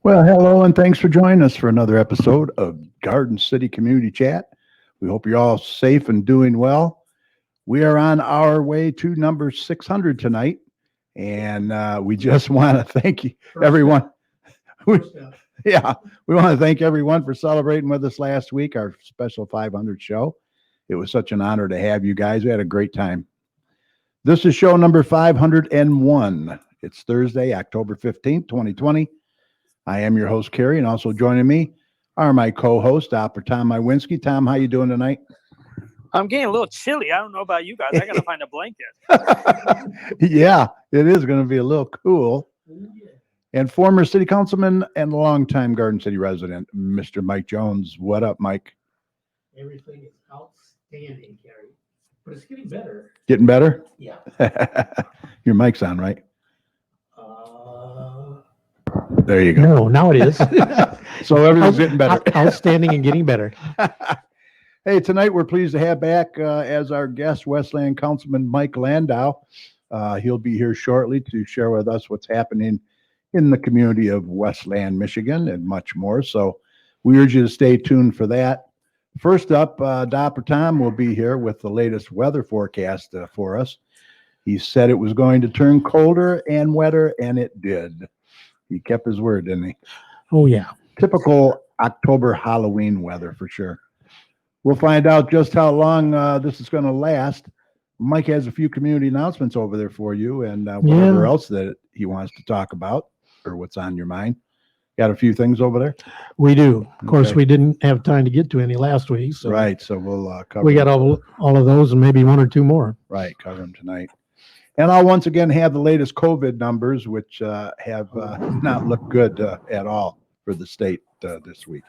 Well, hello, and thanks for joining us for another episode of Garden City Community Chat. We hope you're all safe and doing well. We are on our way to number 600 tonight, and we just want to thank you, everyone. Yeah, we want to thank everyone for celebrating with us last week, our special 500 show. It was such an honor to have you guys. We had a great time. This is show number 501. It's Thursday, October 15th, 2020. I am your host, Kerry, and also joining me are my co-host, Dr. Tom Iwinski. Tom, how you doing tonight? I'm getting a little chilly. I don't know about you guys. I got to find a blanket. Yeah, it is going to be a little cool. And former city councilman and longtime Garden City resident, Mr. Mike Jones. What up, Mike? Everything is outstanding, Kerry. But it's getting better. Getting better? Yeah. Your mic's on, right? There you go. No, now it is. So everything's getting better. Outstanding and getting better. Hey, tonight we're pleased to have back as our guest Westland Councilman Mike Londeau. He'll be here shortly to share with us what's happening in the community of Westland, Michigan, and much more. So we urge you to stay tuned for that. First up, Dr. Tom will be here with the latest weather forecast for us. He said it was going to turn colder and wetter, and it did. He kept his word, didn't he? Oh, yeah. Typical October Halloween weather for sure. We'll find out just how long this is going to last. Mike has a few community announcements over there for you and whatever else that he wants to talk about or what's on your mind. Got a few things over there? We do. Of course, we didn't have time to get to any last week. So right. So we'll cover we got all of those and maybe one or two more. Right. Cover them tonight. And I'll once again have the latest COVID numbers, which have not looked good at all for the state this week.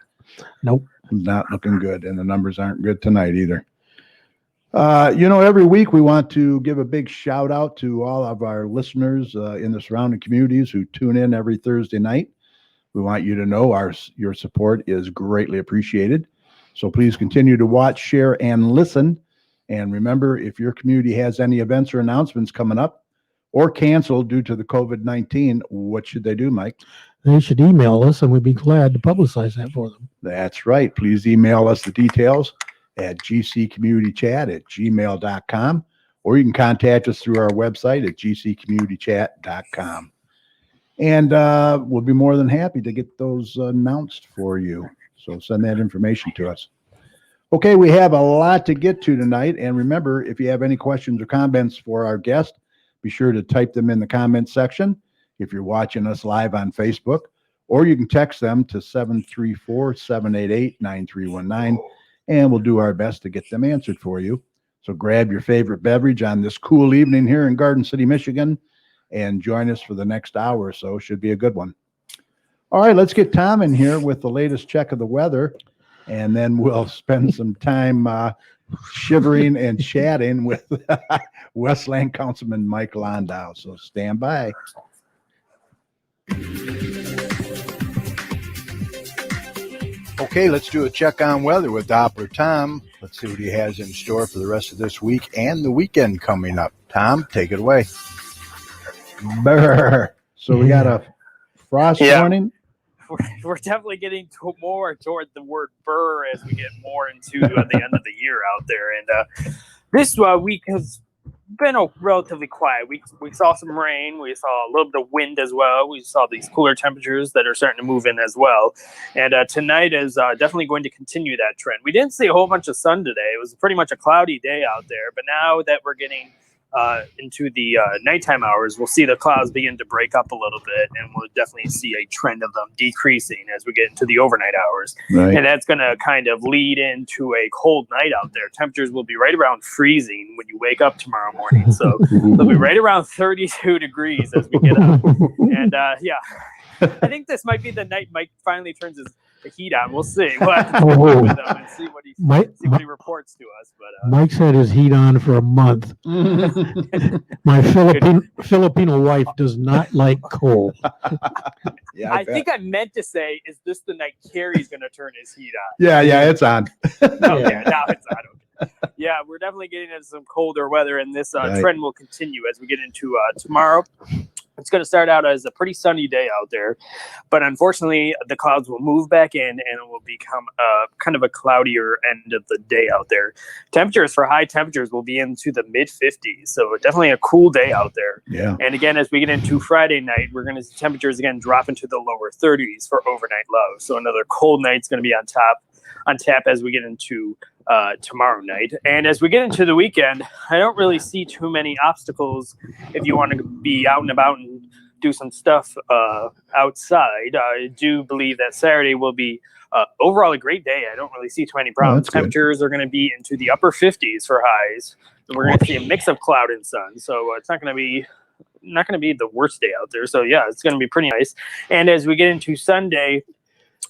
Nope. Not looking good. And the numbers aren't good tonight either. Every week we want to give a big shout out to all of our listeners in the surrounding communities who tune in every Thursday night. We want you to know your support is greatly appreciated. So please continue to watch, share, and listen. And remember, if your community has any events or announcements coming up or canceled due to the COVID-19, what should they do, Mike? They should email us, and we'd be glad to publicize that for them. That's right. Please email us the details at gccommunitychat@gmail.com, or you can contact us through our website at gccommunitychat.com. And we'll be more than happy to get those announced for you. So send that information to us. Okay, we have a lot to get to tonight. And remember, if you have any questions or comments for our guest, be sure to type them in the comments section if you're watching us live on Facebook, or you can text them to 734-788-9319, and we'll do our best to get them answered for you. So grab your favorite beverage on this cool evening here in Garden City, Michigan, and join us for the next hour or so. Should be a good one. All right, let's get Tom in here with the latest check of the weather. And then we'll spend some time shivering and chatting with Westland Councilman Mike Londeau. So stand by. Okay, let's do a check on weather with Dr. Tom. Let's see what he has in store for the rest of this week and the weekend coming up. Tom, take it away. Brr. So we got a frost warning. We're definitely getting more toward the word burr as we get more into the end of the year out there. And this week has been relatively quiet. We saw some rain. We saw a little bit of wind as well. We saw these cooler temperatures that are starting to move in as well. And tonight is definitely going to continue that trend. We didn't see a whole bunch of sun today. It was pretty much a cloudy day out there. But now that we're getting into the nighttime hours, we'll see the clouds begin to break up a little bit, and we'll definitely see a trend of them decreasing as we get into the overnight hours. Right. And that's going to kind of lead into a cold night out there. Temperatures will be right around freezing when you wake up tomorrow morning. So they'll be right around 32 degrees as we get up. And I think this might be the night Mike finally turns the heat on. We'll see. We'll have to talk with him and see what he reports to us. But Mike's had his heat on for a month. My Filipino wife does not like cold. Yeah, I think I meant to say, is this the night Kerry's going to turn his heat on? Yeah, it's on. Okay, now it's on. Okay. Yeah, we're definitely getting into some colder weather, and this trend will continue as we get into tomorrow. It's going to start out as a pretty sunny day out there, but unfortunately the clouds will move back in and it will become kind of a cloudier end of the day out there. Temperatures for high temperatures will be into the mid 50s. So definitely a cool day out there. Yeah. And again, as we get into Friday night, we're going to see temperatures again drop into the lower 30s for overnight lows. So another cold night's going to be on tap as we get into tomorrow night. And as we get into the weekend, I don't really see too many obstacles if you want to be out and about and do some stuff outside. I do believe that Saturday will be overall a great day. I don't really see too many problems. Temperatures are going to be into the upper 50s for highs. And we're going to see a mix of cloud and sun. So it's not going to be the worst day out there. So yeah, it's going to be pretty nice. And as we get into Sunday,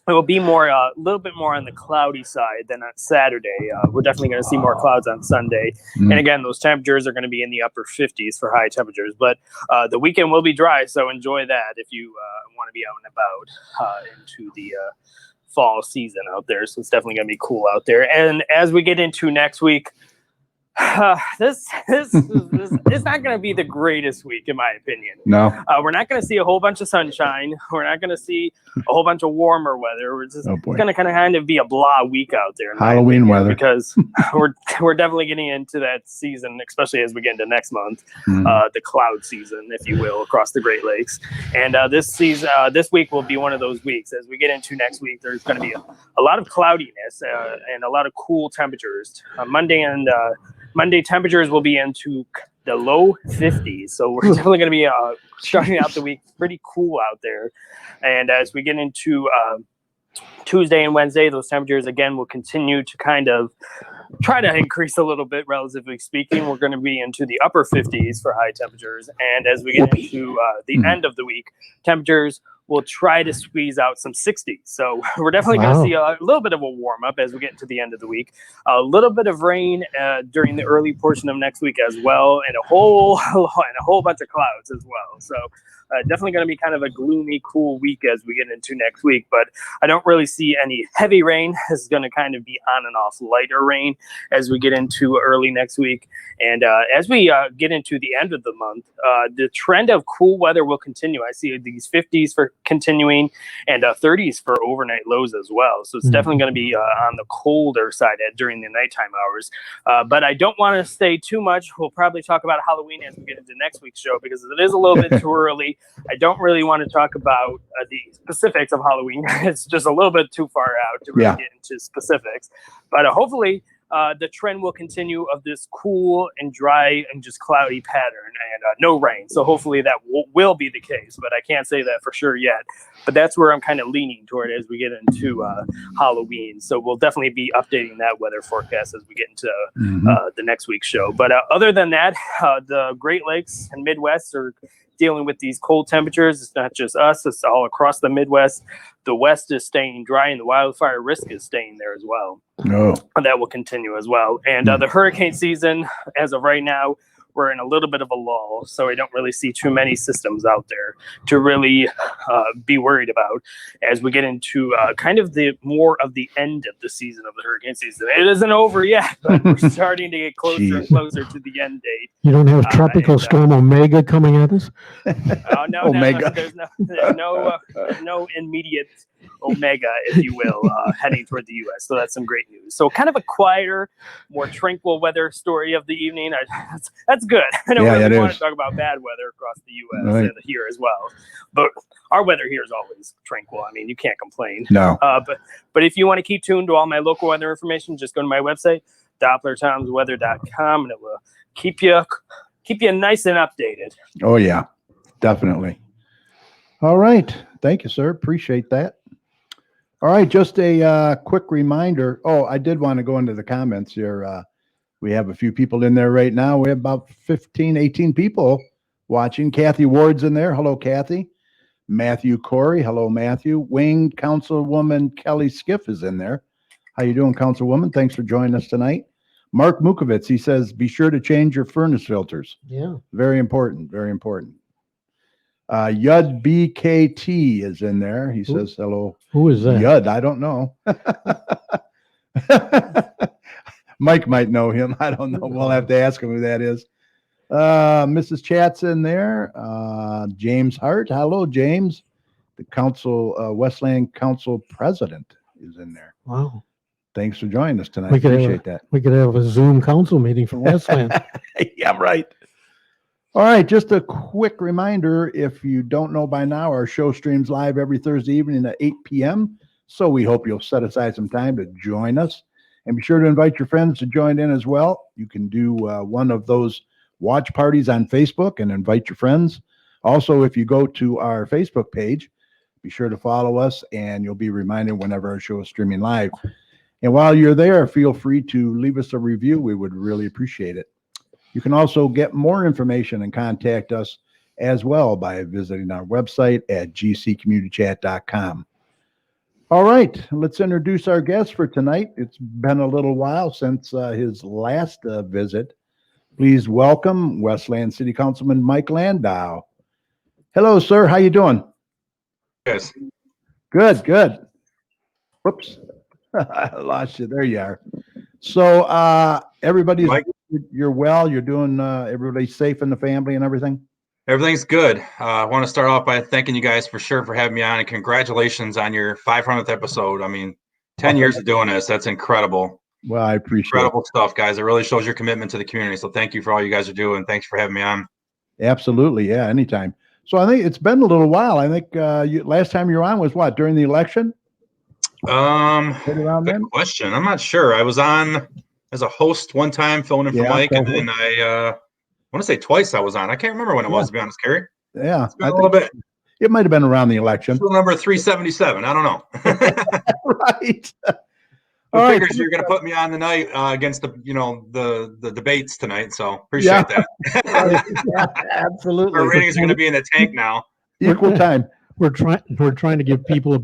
it will be a little bit more on the cloudy side than on Saturday. We're definitely going to see more clouds on Sunday. And again, those temperatures are going to be in the upper 50s for high temperatures. But the weekend will be dry, so enjoy that if you want to be out and about into the fall season out there. So it's definitely going to be cool out there. And as we get into next week, this is not going to be the greatest week, in my opinion. No, we're not going to see a whole bunch of sunshine. We're not going to see a whole bunch of warmer weather. We're just going to kind of be a blah week out there. Halloween weather, because we're definitely getting into that season, especially as we get into next month, the cloud season, if you will, across the Great Lakes. And this week will be one of those weeks. As we get into next week, there's going to be a lot of cloudiness and a lot of cool temperatures. Monday temperatures will be into the low 50s. So we're definitely going to be starting out the week pretty cool out there. And as we get into Tuesday and Wednesday, those temperatures again will continue to kind of try to increase a little bit, relatively speaking. We're going to be into the upper 50s for high temperatures. And as we get into the end of the week, temperatures will try to squeeze out some 60s. So we're definitely going to see a little bit of a warm up as we get into the end of the week. A little bit of rain during the early portion of next week as well, and a whole bunch of clouds as well. So definitely going to be kind of a gloomy, cool week as we get into next week. But I don't really see any heavy rain. This is going to kind of be on and off lighter rain as we get into early next week. And as we get into the end of the month, the trend of cool weather will continue. I see these 50s for continuing and 30s for overnight lows as well. So it's definitely going to be on the colder side during the nighttime hours. But I don't want to stay too much. We'll probably talk about Halloween as we get into next week's show because it is a little bit too early. I don't really want to talk about the specifics of Halloween. It's just a little bit too far out to really get into specifics. But hopefully the trend will continue of this cool and dry and just cloudy pattern and no rain. So hopefully that will be the case, but I can't say that for sure yet. But that's where I'm kind of leaning toward as we get into Halloween. So we'll definitely be updating that weather forecast as we get into the next week's show. But other than that, the Great Lakes and Midwest are dealing with these cold temperatures. It's not just us, it's all across the Midwest. The West is staying dry and the wildfire risk is staying there as well. And that will continue as well. And the hurricane season, as of right now, we're in a little bit of a lull, so I don't really see too many systems out there to really be worried about as we get into kind of the more of the end of the season of the hurricane season. It isn't over yet, but we're starting to get closer and closer to the end date. You don't have Tropical Storm Omega coming at us? No, Omega. There's no immediate Omega, if you will, heading toward the U.S. So that's some great news. So kind of a quieter, more tranquil weather story of the evening. That's good. I don't really want to talk about bad weather across the U.S. and here as well. But our weather here is always tranquil. I mean, you can't complain. No. But if you want to keep tuned to all my local weather information, just go to my website, DopplerTownsWeather.com, and it will keep you nice and updated. Oh, yeah, definitely. All right. Thank you, sir. Appreciate that. All right. Just a quick reminder. Oh, I did want to go into the comments here. We have a few people in there right now. We have about 15, 18 people watching. Kathy Ward's in there. Hello, Kathy. Matthew Corey. Hello, Matthew. Wayne Councilwoman Kelly Skiff is in there. How you doing, Councilwoman? Thanks for joining us tonight. Mark Mukovitz, he says, be sure to change your furnace filters. Yeah. Very important. Very important. Yud BKT is in there. He says, hello. Who is that? Yud, I don't know. Mike might know him. I don't know. We'll have to ask him who that is. Mrs. Chat's in there. James Hart. Hello, James. The Westland Council President is in there. Wow. Thanks for joining us tonight. We could Appreciate that. We could have a Zoom council meeting from Westland. Yeah, right. All right, just a quick reminder, if you don't know by now, our show streams live every Thursday evening at 8 p.m. So we hope you'll set aside some time to join us. And be sure to invite your friends to join in as well. You can do one of those watch parties on Facebook and invite your friends. Also, if you go to our Facebook page, be sure to follow us and you'll be reminded whenever our show is streaming live. And while you're there, feel free to leave us a review. We would really appreciate it. You can also get more information and contact us as well by visiting our website at gccommunitychat.com. All right, let's introduce our guest for tonight. It's been a little while since his last visit. Please welcome Westland City Councilman Mike Londeau. Hello, sir. How you doing? Yes. Good, good. Whoops. I lost you. There you are. So everybody's Mike? You're well, you're doing everybody's safe in the family and everything? Everything's good. I want to start off by thanking you guys for having me on, and congratulations on your 500th episode. I mean, 10 years of doing this, that's incredible. Well, I appreciate Incredible stuff, guys. It really shows your commitment to the community. So thank you for all you guys are doing. Thanks for having me on. Absolutely. Yeah, anytime. So I think it's been a little while. I think last time you were on was what, during the election? Right around Good then? question. I'm not sure. I was on as a host one time, filling in for Mike, and then I want to say twice I was on. I can't remember when it was, to be honest, Kerry. Yeah. It's been a little bit. It might have been around the election. Still number 377. I don't know. Right. I figures you're going to put me on tonight against the debates tonight, so appreciate that. Yeah, absolutely. Our ratings are going to be in the tank now. Equal time. We're trying to give people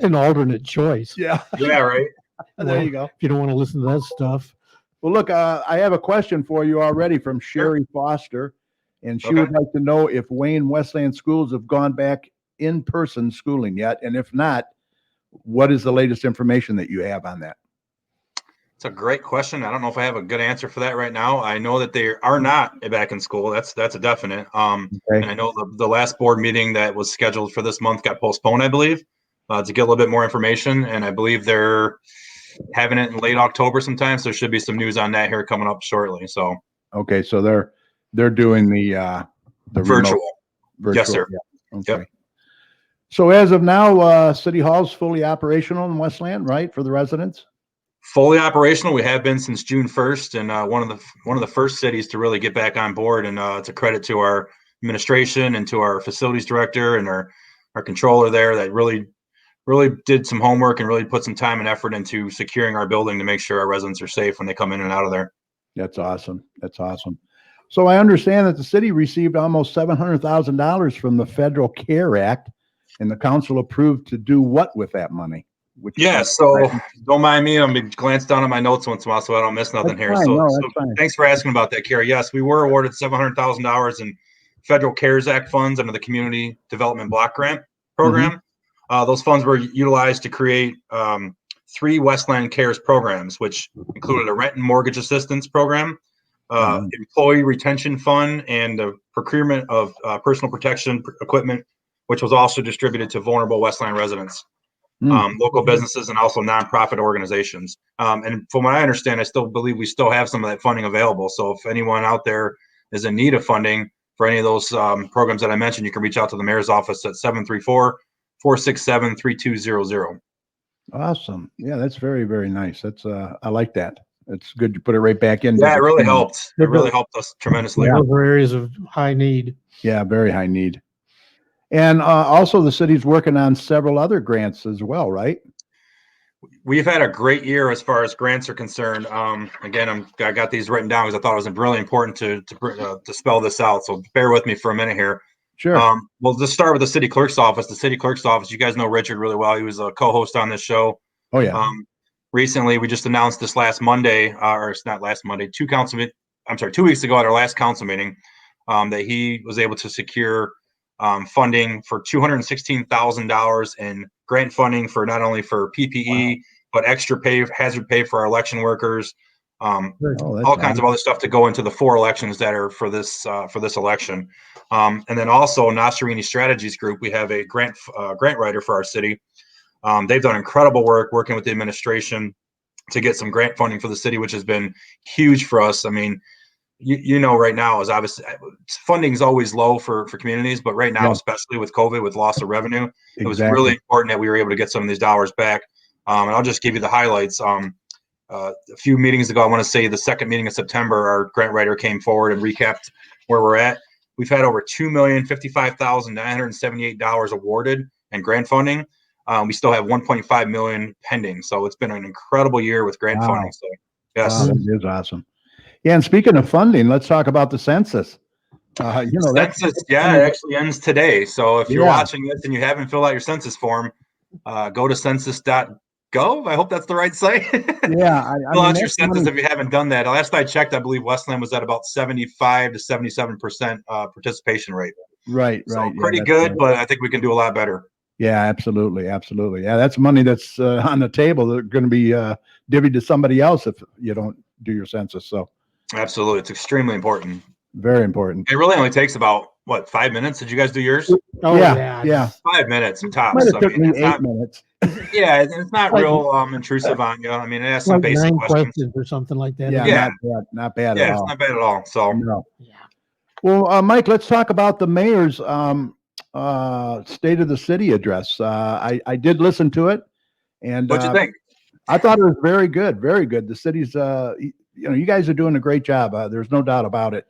an alternate choice. Yeah. Yeah, right. There you go. If you don't want to listen to that stuff. Well, look, I have a question for you already from Sherry Foster, and she would like to know if Wayne Westland schools have gone back in-person schooling yet, and if not, what is the latest information that you have on that? It's a great question. I don't know if I have a good answer for that right now. I know that they are not back in school. That's a definite. And I know the last board meeting that was scheduled for this month got postponed, I believe, to get a little bit more information. And I believe they're having it in late October sometime. So there should be some news on that here coming up shortly. So okay, so they're doing the virtual. Yes, sir. Yeah. Okay. Yep. So as of now, City Hall's fully operational in Westland, right, for the residents? Fully operational. We have been since June 1st, and one of the first cities to really get back on board. And it's a credit to our administration and to our facilities director and our controller there that really did some homework and really put some time and effort into securing our building to make sure our residents are safe when they come in and out of there. That's awesome. That's awesome. So I understand that the city received almost $700,000 from the Federal CARE Act, and the council approved to do what with that money? So don't mind me. I'm going to glance down at my notes once in a while so I don't miss nothing here. So thanks for asking about that, Carrie. Yes, we were awarded $700,000 in Federal CARES Act funds under the Community Development Block Grant Program. Those funds were utilized to create 3 Westland CARES programs, which included a rent and mortgage assistance program, employee retention fund, and the procurement of personal protection equipment, which was also distributed to vulnerable Westland residents. Local businesses, and also nonprofit organizations. And from what I understand, I still believe we still have some of that funding available. So if anyone out there is in need of funding for any of those programs that I mentioned, you can reach out to the mayor's office at 734-467-3200. Awesome. Yeah, that's very, very nice. That's I like that. It's good to put it right back in. Yeah, it really helped. It really helped us tremendously. Those were areas of high need. Yeah, very high need. And also the city's working on several other grants as well, right? We've had a great year as far as grants are concerned. Again, I got these written down because I thought it was really important to spell this out. So bear with me for a minute here. Sure. We'll just start with the city clerk's office. The city clerk's office, you guys know Richard really well. He was a co-host on this show. Oh, yeah. Recently, we just announced this last Monday, or it's not last Monday, 2 weeks ago at our last council meeting, that he was able to secure funding for $216,000 in grant funding for not only for PPE, but extra pay, hazard pay for our election workers, all kinds of other stuff to go into the 4 elections that are for this election. And then also Nasserini Strategies Group, we have a grant writer for our city. They've done incredible work working with the administration to get some grant funding for the city, which has been huge for us. I mean, right now is obviously funding is always low for communities, but right now, especially with COVID, with loss of revenue, it was really important that we were able to get some of these dollars back. And I'll just give you the highlights. A few meetings ago, I want to say the second meeting in September, our grant writer came forward and recapped where we're at. We've had over $2,055,978 awarded in grant funding. We still have 1.5 million pending. So it's been an incredible year with grant funding. So yes, that is awesome. Yeah, and speaking of funding, let's talk about the census. Census, it actually ends today. So if you're watching this and you haven't filled out your census form, go to census.gov. I hope that's the right site. Yeah, fill out your census if you haven't done that. Last I checked, I believe Westland was at about 75 to 77% participation rate. Right. Pretty good, but I think we can do a lot better. Yeah, absolutely. Yeah, that's money that's on the table. They're going to be divvied to somebody else if you don't do your census. So absolutely, it's extremely important. Very important. It really only takes about 5 minutes. Did you guys do yours? Oh yeah. 5 minutes tops. Might have took me 8 minutes. Yeah, it's not real intrusive on you. I mean, it has some basic questions or something like that. Yeah. Not bad at all. It's not bad at all. So no. Well, Mike, let's talk about the mayor's State of the City address. I did listen to it, and what'd you think? I thought it was very good. The city's, you guys are doing a great job. There's no doubt about it.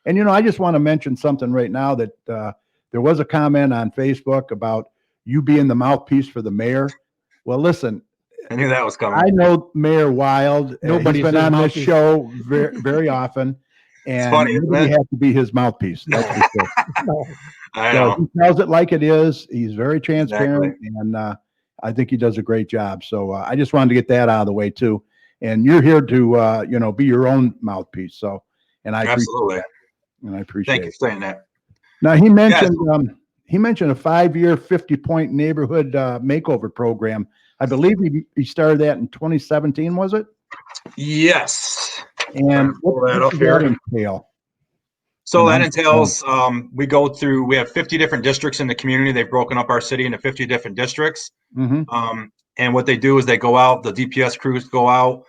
And I just want to mention something right now that there was a comment on Facebook about you being the mouthpiece for the mayor. Well, listen, I knew that was coming. I know Mayor Wild. Nobody's been on this show very, very often. And nobody has to be his mouthpiece. That's for sure. I know. He tells it like it is. He's very transparent, and I think he does a great job. So I just wanted to get that out of the way too. And you're here to be your own mouthpiece. So, and I absolutely, and I appreciate. Thank you for saying that. Now he mentioned a 5-year, 50-point neighborhood makeover program. I believe he started that in 2017. Was it? Yes. And what does that entail? So that entails we have 50 different districts in the community. They've broken up our city into 50 different districts. Mm-hmm. And what they do is they go out, the DPS crews go out,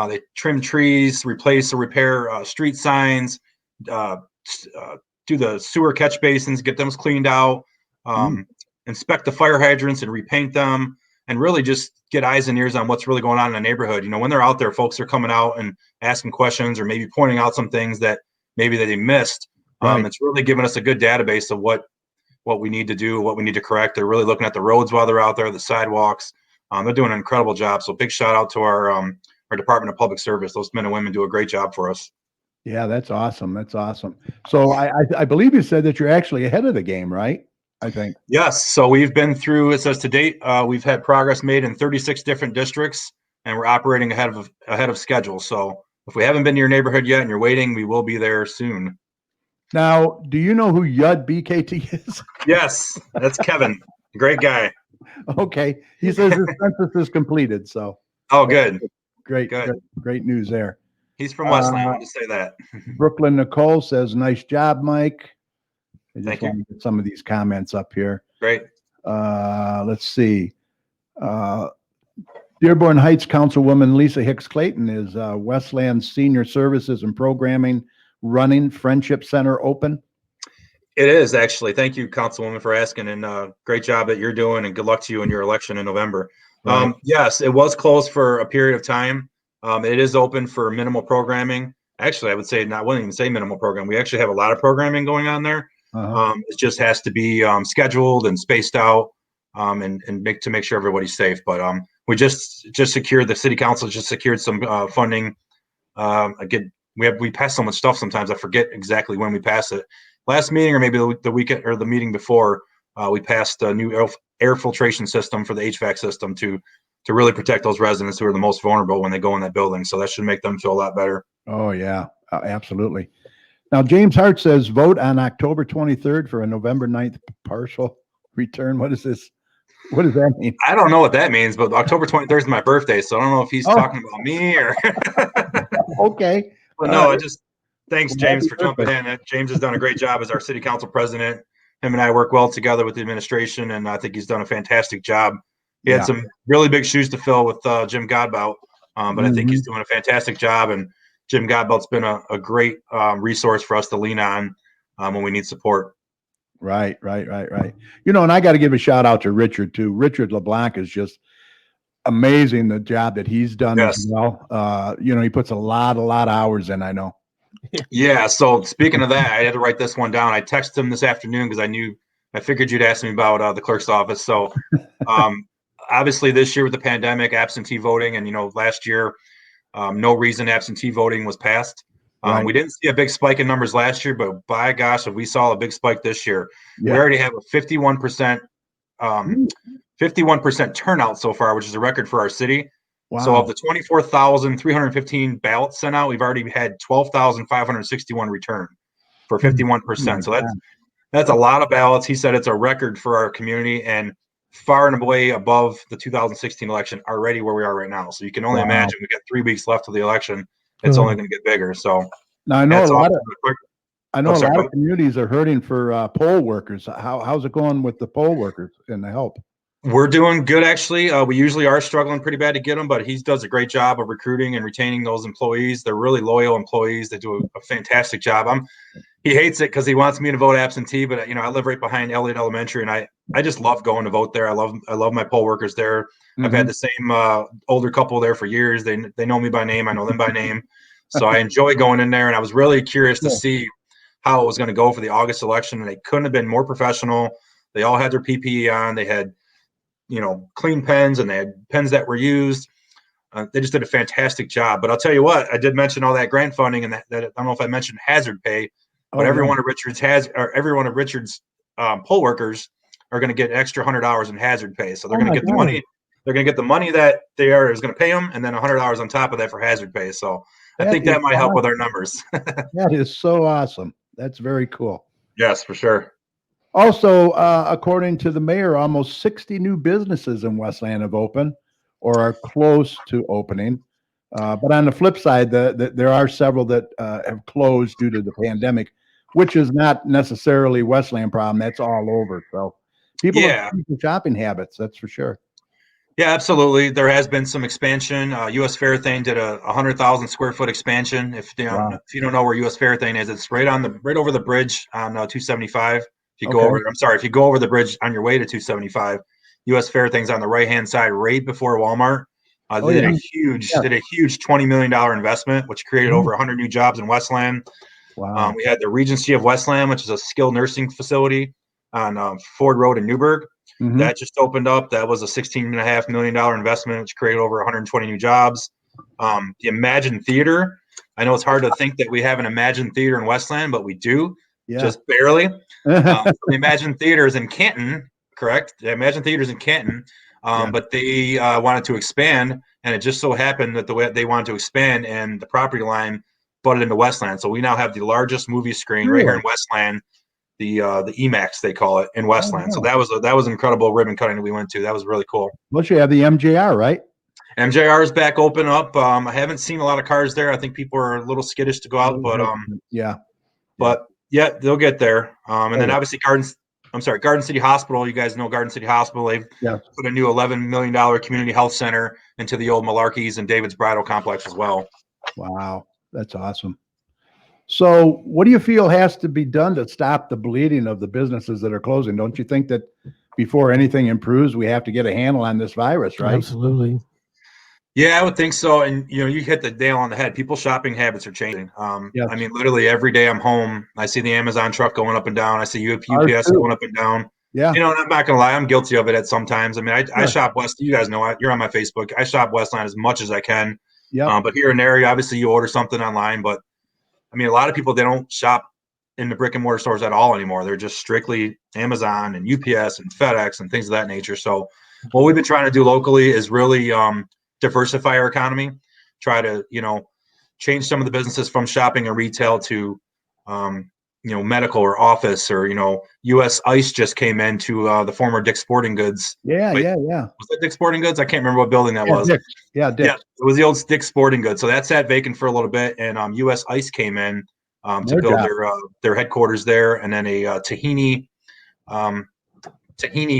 they trim trees, replace or repair street signs, do the sewer catch basins, get them cleaned out, inspect the fire hydrants and repaint them, and really just get eyes and ears on what's really going on in the neighborhood. When they're out there, folks are coming out and asking questions or maybe pointing out some things that maybe they missed. Right. It's really giving us a good database of what we need to do, what we need to correct. They're really looking at the roads while they're out there, the sidewalks. They're doing an incredible job. So big shout out to our Department of Public Service. Those men and women do a great job for us. Yeah, that's awesome. So I believe you said that you're actually ahead of the game, right? I think. Yes. So we've been through, it says to date, we've had progress made in 36 different districts, and we're operating ahead of schedule. So if we haven't been to your neighborhood yet and you're waiting, we will be there soon. Now, do you know who Yud BKT is? Yes, that's Kevin. Great guy. Okay. He says his census is completed. So. Oh, good. Great news there. He's from Westland. I want to say that. Brooklyn Nicole says, "Nice job, Mike." I just Thank you. want to get some of these comments up here. Great. Let's see. Dearborn Heights Councilwoman Lisa Hicks Clayton is Westland Senior Services and Programming running Friendship Center open. It is actually. Thank you, Councilwoman, for asking, and great job that you're doing, and good luck to you in your election in November. Right. Yes, it was closed for a period of time. It is open for minimal programming. Actually, I would say I wouldn't even say minimal program. We actually have a lot of programming going on there. It just has to be scheduled and spaced out, and make sure everybody's safe. But we just secured, the city council just secured some funding. Again, we pass so much stuff sometimes I forget exactly when we pass it. Last meeting or maybe the weekend or the meeting before, we passed a new air filtration system for the HVAC system to really protect those residents who are the most vulnerable when they go in that building. So that should make them feel a lot better. Oh yeah, absolutely. Now, James Hart says vote on October 23rd for a November 9th partial return. What is this? What does that mean? I don't know what that means, but October 23rd is my birthday, so I don't know if he's talking about me or. Okay. But no, thanks, James, for jumping in. James has done a great job as our city council president. Him and I work well together with the administration, and I think he's done a fantastic job. He had some really big shoes to fill with Jim Godbout, but I think he's doing a fantastic job. And Jim Godbout's been a great resource for us to lean on when we need support. Right. And I got to give a shout out to Richard too. Richard LeBlanc is just amazing, the job that he's done as well. He puts a lot of hours in, I know. Yeah. So speaking of that, I had to write this one down. I texted him this afternoon because I figured you'd ask me about the clerk's office. So obviously this year with the pandemic, absentee voting, and last year, no reason absentee voting was passed. Right. We didn't see a big spike in numbers last year, but by gosh, if we saw a big spike this year, we already have a 51% turnout so far, which is a record for our city. Wow. So of the 24,315 ballots sent out, we've already had 12,561 returned for 51%. So that's a lot of ballots. He said it's a record for our community and far and away above the 2016 election already where we are right now. So you can only imagine we got 3 weeks left of the election. It's only going to get bigger. So now I know a lot of communities are hurting for poll workers. How's it going with the poll workers and the help? We're doing good, actually. We usually are struggling pretty bad to get them, but he does a great job of recruiting and retaining those employees. They're really loyal employees. They do a fantastic job. He hates it because he wants me to vote absentee, but I live right behind Elliott Elementary, and I just love going to vote there. I love my poll workers there. I've had the same older couple there for years. They know me by name. I know them by name. So I enjoy going in there, and I was really curious to see how it was going to go for the August election, and they couldn't have been more professional. They all had their PPE on. They had clean pens, and they had pens that were used. They just did a fantastic job. But I'll tell you what, I did mention all that grant funding, and that I don't know if I mentioned hazard pay, but every one of Richard's poll workers are going to get an extra $100 in hazard pay. So they're going to get the money. They're going to get the money that is going to pay them, and then $100 on top of that for hazard pay. So I think that might help with our numbers. That is so awesome. That's very cool. Yes, for sure. Also, according to the mayor, almost 60 new businesses in Westland have opened or are close to opening. But on the flip side, there are several that have closed due to the pandemic, which is not necessarily Westland problem. That's all over. So people have changed their shopping habits. That's for sure. Yeah, absolutely. There has been some expansion. U.S. Fairthane did a 100,000 square foot expansion. If you don't know where U.S. Fairthane is, it's right over the bridge on 275. If you go over the bridge on your way to 275, U.S. Fairthane's on the right hand side, right before Walmart. They did a huge $20 million investment, which created over 100 new jobs in Westland. Wow. We had the Regency of Westland, which is a skilled nursing facility on Ford Road in Newburgh. That just opened up. That was a $16.5 million investment, which created over 120 new jobs. The Imagine Theater. I know it's hard to think that we have an Imagine Theater in Westland, but we do, just barely. The Imagine Theater is in Canton, correct? The Imagine Theater is in Canton, but they wanted to expand, and it just so happened that the way they wanted to expand and the property line butted into Westland. So we now have the largest movie screen right here in Westland. The EMAX, they call it, in Westland. So that was an incredible ribbon cutting that we went to. That was really cool. Plus you have the MJR, right? MJR is back open up. I haven't seen a lot of cars there. I think people are a little skittish to go out, but they'll get there. And then obviously Garden City Hospital. You guys know Garden City Hospital. They've put a new $11 million community health center into the old Malarkey's and David's Bridal Complex as well. Wow, that's awesome. So what do you feel has to be done to stop the bleeding of the businesses that are closing? Don't you think that before anything improves, we have to get a handle on this virus, right? Absolutely. Yeah, I would think so. And, you hit the nail on the head. People's shopping habits are changing. I mean, literally every day I'm home, I see the Amazon truck going up and down. I see UPS going up and down. Yeah. And I'm not going to lie. I'm guilty of it at some times. I mean, I shop West. You guys know, you're on my Facebook. I shop Westland as much as I can. Yeah. But here and there, obviously you order something online, but I mean, a lot of people, they don't shop in the brick and mortar stores at all anymore. They're just strictly Amazon and UPS and FedEx and things of that nature. So what we've been trying to do locally is really diversify our economy, try to, change some of the businesses from shopping and retail to medical or office, or U.S. Ice just came into the former Dick's Sporting Goods. Yeah. Was it Dick's Sporting Goods? I can't remember what building that was. Dick's. Yeah, Dick's. Yeah, it was the old Dick's Sporting Goods. So that sat vacant for a little bit, and U.S. Ice came in to build their headquarters there, and then a tahini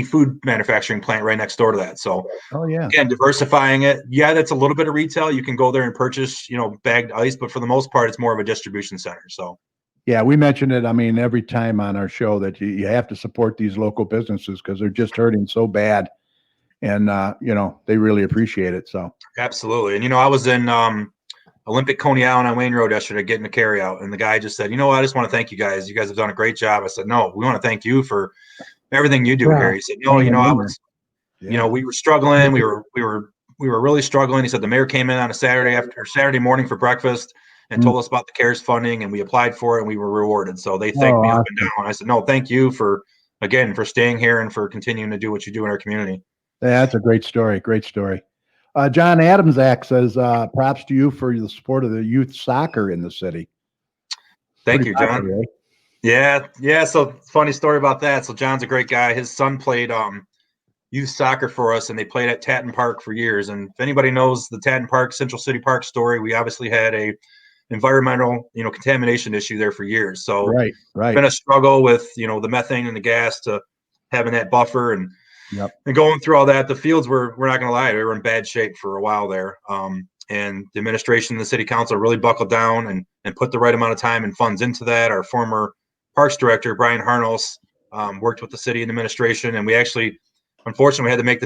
food manufacturing plant right next door to that. So again, diversifying it. Yeah, that's a little bit of retail. You can go there and purchase, bagged ice, but for the most part, it's more of a distribution center. So yeah, we mentioned it. I mean, every time on our show that you have to support these local businesses because they're just hurting so bad, and they really appreciate it. So absolutely. And I was in Olympic Coney Island on Wayne Road yesterday getting a carry out, and the guy just said, I just want to thank you guys. You guys have done a great job. I said, no, we want to thank you for everything you do here. He said, no, I was, we were struggling. We were really struggling. He said the mayor came in on a Saturday morning for breakfast and told us about the CARES funding, and we applied for it and we were rewarded. So they thanked me up and down. I said, no, thank you for staying here and for continuing to do what you do in our community. Yeah, that's a great story. Great story. John Adamsack says, props to you for the support of the youth soccer in the city. Thank you, John. Popular, right? Yeah. So funny story about that. So John's a great guy. His son played youth soccer for us, and they played at Tatton Park for years. And if anybody knows the Tatton Park, Central City Park story, we obviously had a environmental, contamination issue there for years. So right. It's been a struggle with, the methane and the gas to having that buffer and going through all that. The fields we're not going to lie, they were in bad shape for a while there. And the administration and the city council really buckled down and put the right amount of time and funds into that. Our former parks director, Brian Harnos, worked with the city and administration. And we actually, unfortunately, we had to make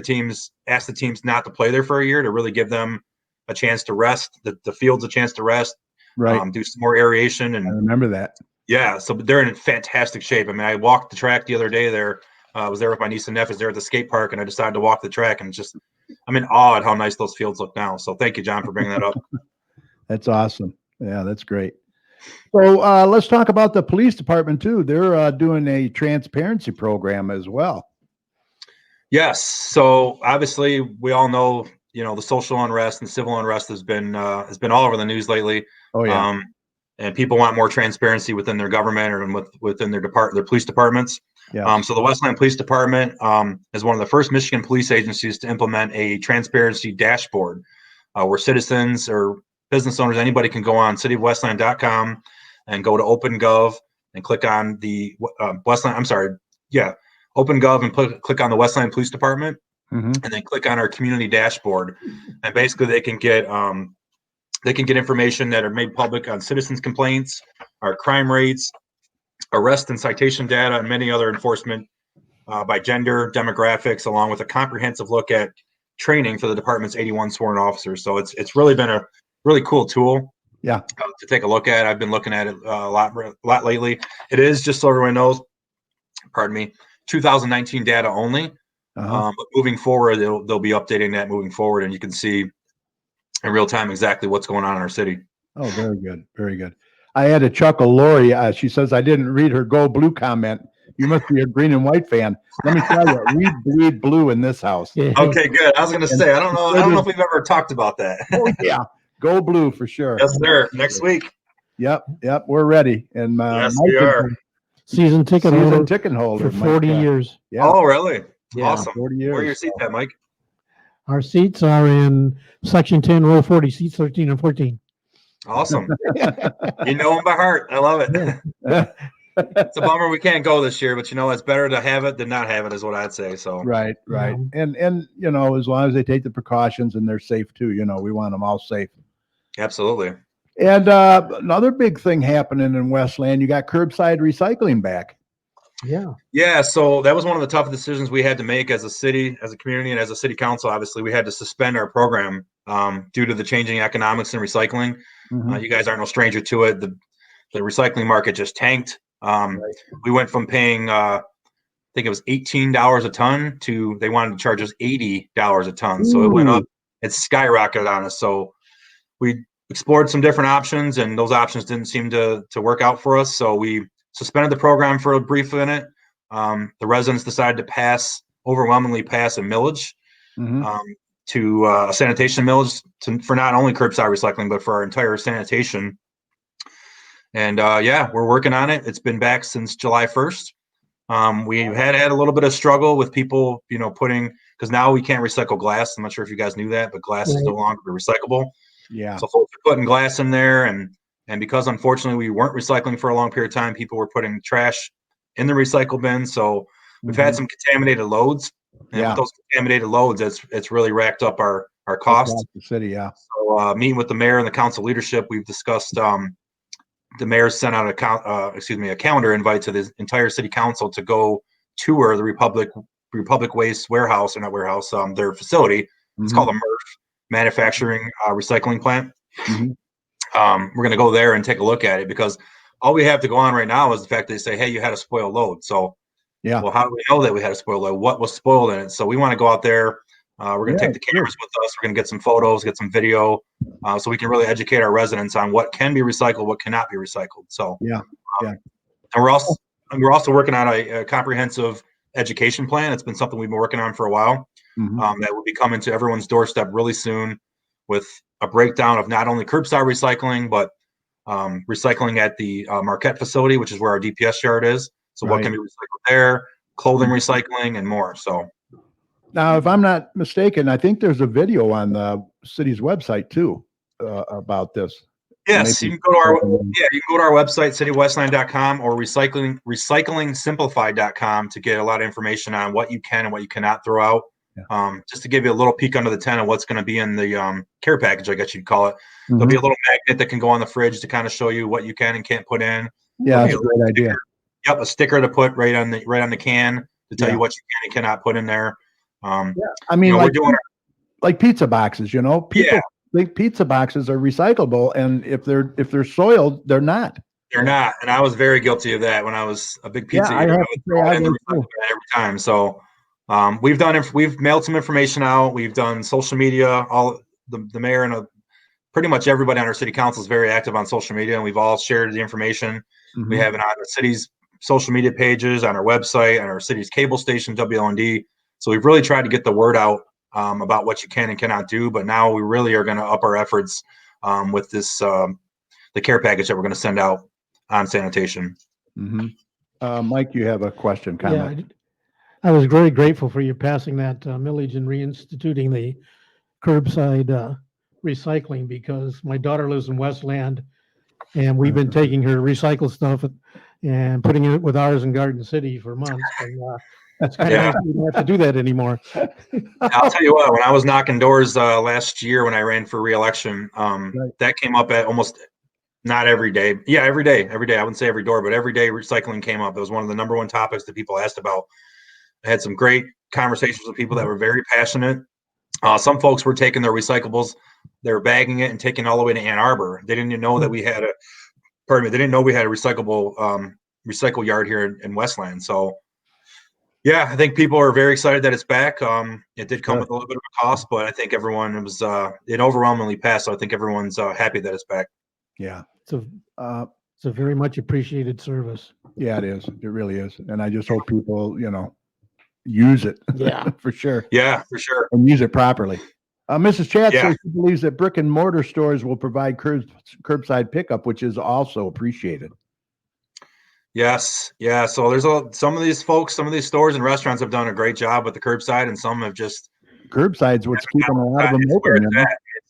ask the teams not to play there for a year to really give them a chance to rest, the fields a chance to rest, do some more aeration. And I remember that. Yeah. So they're in fantastic shape. I mean, I walked the track the other day there. I was there with my niece and nephews there at the skate park, and I decided to walk the track, and I'm in awe at how nice those fields look now. So thank you, John, for bringing that up. That's awesome. Yeah, that's great. So let's talk about the police department too. They're doing a transparency program as well. Yes. So obviously we all know, the social unrest and civil unrest has been all over the news lately. Oh yeah. And people want more transparency within their government or within their police departments. Yeah. So the Westland Police Department is one of the first Michigan police agencies to implement a transparency dashboard where citizens or business owners, anybody can go on cityofwestland.com and go to OpenGov and click on the OpenGov and click on the Westland Police Department, and then click on our community dashboard. And basically they can get information that are made public on citizens' complaints, our crime rates, arrest and citation data, and many other enforcement by gender, demographics, along with a comprehensive look at training for the department's 81 sworn officers. So it's really been a really cool tool. Yeah. To take a look at. I've been looking at it a lot lately. It is, just so everyone knows, 2019 data only. But moving forward, they'll be updating that moving forward, and you can see in real time exactly what's going on in our city. Oh, very good. Very good. I had to chuckle. Lori, she says, I didn't read her Go Blue comment. You must be a green and white fan. Let me tell you, we bleed blue in this house. Yeah. Okay, good. I was going to say, I don't know if we've ever talked about that. Oh, yeah. Go Blue for sure. Yes, sir. Next week. Yep. We're ready. And yes, Mike we are. Season ticket holder for 40 years. Yeah. Oh, really? Yeah, awesome. 40 years. Where are your seats at, Mike? Our seats are in section 10, row 40, seats 13 and 14. Awesome. You know them by heart. I love it. It's a bummer we can't go this year, but it's better to have it than not have it, is what I'd say. So right. And as long as they take the precautions and they're safe too, we want them all safe. Absolutely. And another big thing happening in Westland, you got curbside recycling back. Yeah. So that was one of the tough decisions we had to make as a city, as a community, and as a city council. Obviously, we had to suspend our program due to the changing economics in recycling. You guys aren't no stranger to it. The recycling market just tanked. We went from paying, I think it was $18 a ton to they wanted to charge us $80 a ton. So it went up. It skyrocketed on us. So we explored some different options, and those options didn't seem to work out for us. So we suspended the program for a brief minute. The residents decided to overwhelmingly pass a millage to a sanitation millage for not only curbside recycling, but for our entire sanitation. And yeah, we're working on it. It's been back since July 1st. We've had a little bit of struggle with people, putting, because now we can't recycle glass. I'm not sure if you guys knew that, but glass is no longer recyclable. Yeah. So folks are putting glass in there, and because unfortunately we weren't recycling for a long period of time, people were putting trash in the recycle bin. So we've had some contaminated loads, and with those contaminated loads, it's really racked up our costs. The city, yeah. So meeting with the mayor and the council leadership, we've discussed. The mayor sent out a calendar invite to the entire city council to go tour the Republic Waste warehouse, or not warehouse, their facility. It's called a MRF, Manufacturing Recycling Plant. We're going to go there and take a look at it, because all we have to go on right now is the fact that they say, hey, you had a spoiled load. So, well, how do we know that we had a spoiled load? What was spoiled in it? So we want to go out there. We're going to take the cameras with us. We're going to get some photos, get some video, so we can really educate our residents on what can be recycled, what cannot be recycled. So, and we're also working on a comprehensive education plan. It's been something we've been working on for a while. That will be coming to everyone's doorstep really soon, with a breakdown of not only curbside recycling, but recycling at the Marquette facility, which is where our DPS yard is. So what can be recycled there, clothing recycling, and more. So. Now, if I'm not mistaken, I think there's a video on the city's website too about this. Yes, you can go to our website, citywestland.com, or recyclingsimplified.com, to get a lot of information on what you can and what you cannot throw out. Just to give you a little peek under the tent of what's going to be in the care package, I guess you'd call it. There'll be a little magnet that can go on the fridge to kind of show you what you can and can't put in. Yeah, that's a great idea. Yep, a sticker to put right on the can to tell you what you can and cannot put in there. I mean, we're doing like pizza boxes. People think pizza boxes are recyclable, and if they're soiled, they're not. They're not, and I was very guilty of that when I was a big pizza eater. I would throw it in the recycle bin every time. So we've mailed some information out. We've done social media. All the mayor and pretty much everybody on our city council is very active on social media, and we've all shared the information. We have it on the city's social media pages, on our website, on our city's cable station, WLND. So we've really tried to get the word out about what you can and cannot do. But now we really are going to up our efforts with this the care package that we're going to send out on sanitation. Mike, you have a question, comment? I was very grateful for you passing that millage and reinstituting the curbside recycling, because my daughter lives in Westland, and we've been taking her recycled stuff and putting it with ours in Garden City for months. And, it's kind of nice we don't have to do that anymore. I'll tell you what, when I was knocking doors last year when I ran for re-election, that came up at almost, not every day. Yeah, every day. I wouldn't say every door, but every day recycling came up. It was one of the number one topics that people asked about. I had some great conversations with people that were very passionate. Some folks were taking their recyclables, they were bagging it and taking it all the way to Ann Arbor. They didn't even know that we had they didn't know we had a recyclable recycle yard here in Westland. So yeah, I think people are very excited that it's back. It did come with a little bit of a cost, but I think everyone was it overwhelmingly passed. So I think everyone's happy that it's back. Yeah. It's a very much appreciated service. Yeah, it is. It really is. And I just hope people, use it. Yeah, for sure. Yeah, for sure. And use it properly. Mrs. Chat says she believes that brick and mortar stores will provide curbside pickup, which is also appreciated. Yes. Yeah. So there's some of these folks, some of these stores and restaurants have done a great job with the curbside, and some have just curbside's what's keeping a lot of them open.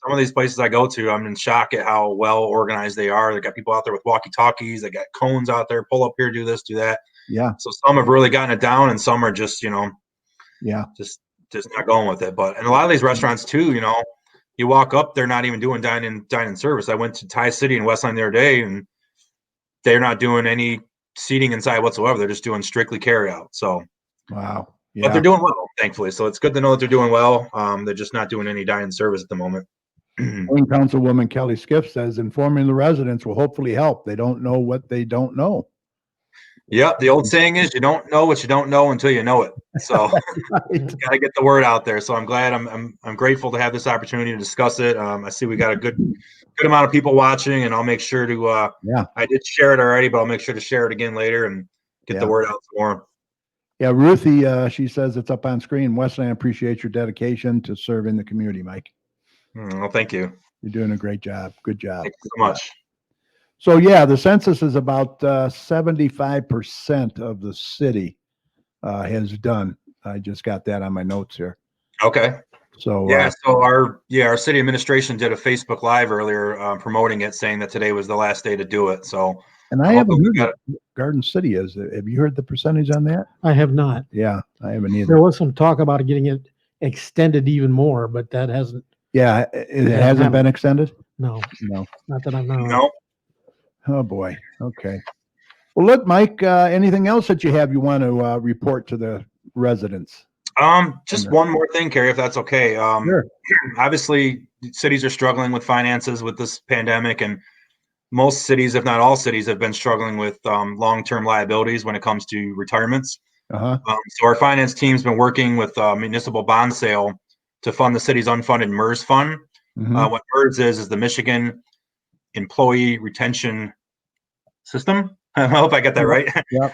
Some of these places I go to, I'm in shock at how well organized they are. They got people out there with walkie-talkies. They got cones out there. Pull up here, do this, do that. Yeah. So some have really gotten it down, and some are just, just not going with it. But in a lot of these restaurants too, you walk up, they're not even doing dine-in service. I went to Thai City in Westland the other day, and they're not doing any seating inside whatsoever. They're just doing strictly carry out. So wow. Yeah. But they're doing well, thankfully. So it's good to know that they're doing well. They're just not doing any dine-in service at the moment. Councilwoman Kelly Skiff says informing the residents will hopefully help. They don't know what they don't know. Yep. The old saying is you don't know what you don't know until you know it. So got to get the word out there. So I'm glad I'm grateful to have this opportunity to discuss it. I see we got a good amount of people watching, and I'll make sure to I did share it already, but I'll make sure to share it again later and get the word out some more. Yeah, Ruthie, she says it's up on screen. Westland appreciates your dedication to serving the community, Mike. Well, thank you. You're doing a great job. Good job. Thank you so much. So yeah, the census is about 75% of the city has done. I just got that on my notes here. Okay. So yeah, so our city administration did a Facebook Live earlier promoting it, saying that today was the last day to do it. So, and I haven't heard what Garden City is. Have you heard the percentage on that? I have not. Yeah, I haven't either. There was some talk about getting it extended even more, but that hasn't. Yeah, it hasn't been extended? No, not that I know. No. Oh boy. Okay. Well, look, Mike, anything else that you want to report to the residents? Just one more thing, Carrie, if that's okay. Sure. Obviously, cities are struggling with finances with this pandemic, and most cities, if not all cities, have been struggling with long-term liabilities when it comes to retirements. Uh-huh. So our finance team's been working with municipal bond sale to fund the city's unfunded MERS fund. Mm-hmm. What MERS is the Michigan Employee Retention System. I hope I got that right. Yep.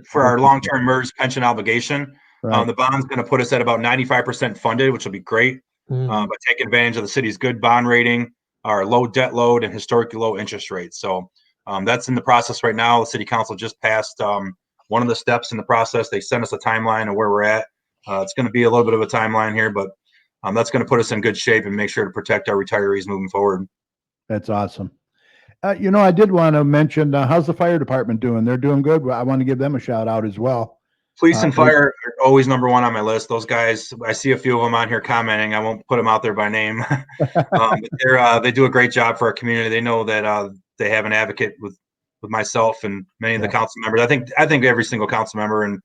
For our long-term MERS pension obligation. Right. The bond's going to put us at about 95% funded, which will be great. By taking advantage of the city's good bond rating, our low debt load, and historically low interest rates. So that's in the process right now. The city council just passed one of the steps in the process. They sent us a timeline of where we're at. It's going to be a little bit of a timeline here, but that's going to put us in good shape and make sure to protect our retirees moving forward. That's awesome. I did want to mention, how's the fire department doing? They're doing good. I want to give them a shout out as well. Police and fire are always number one on my list. Those guys, I see a few of them on here commenting. I won't put them out there by name. But they do a great job for our community. They know that they have an advocate with myself and many of the council members. I think every single council member and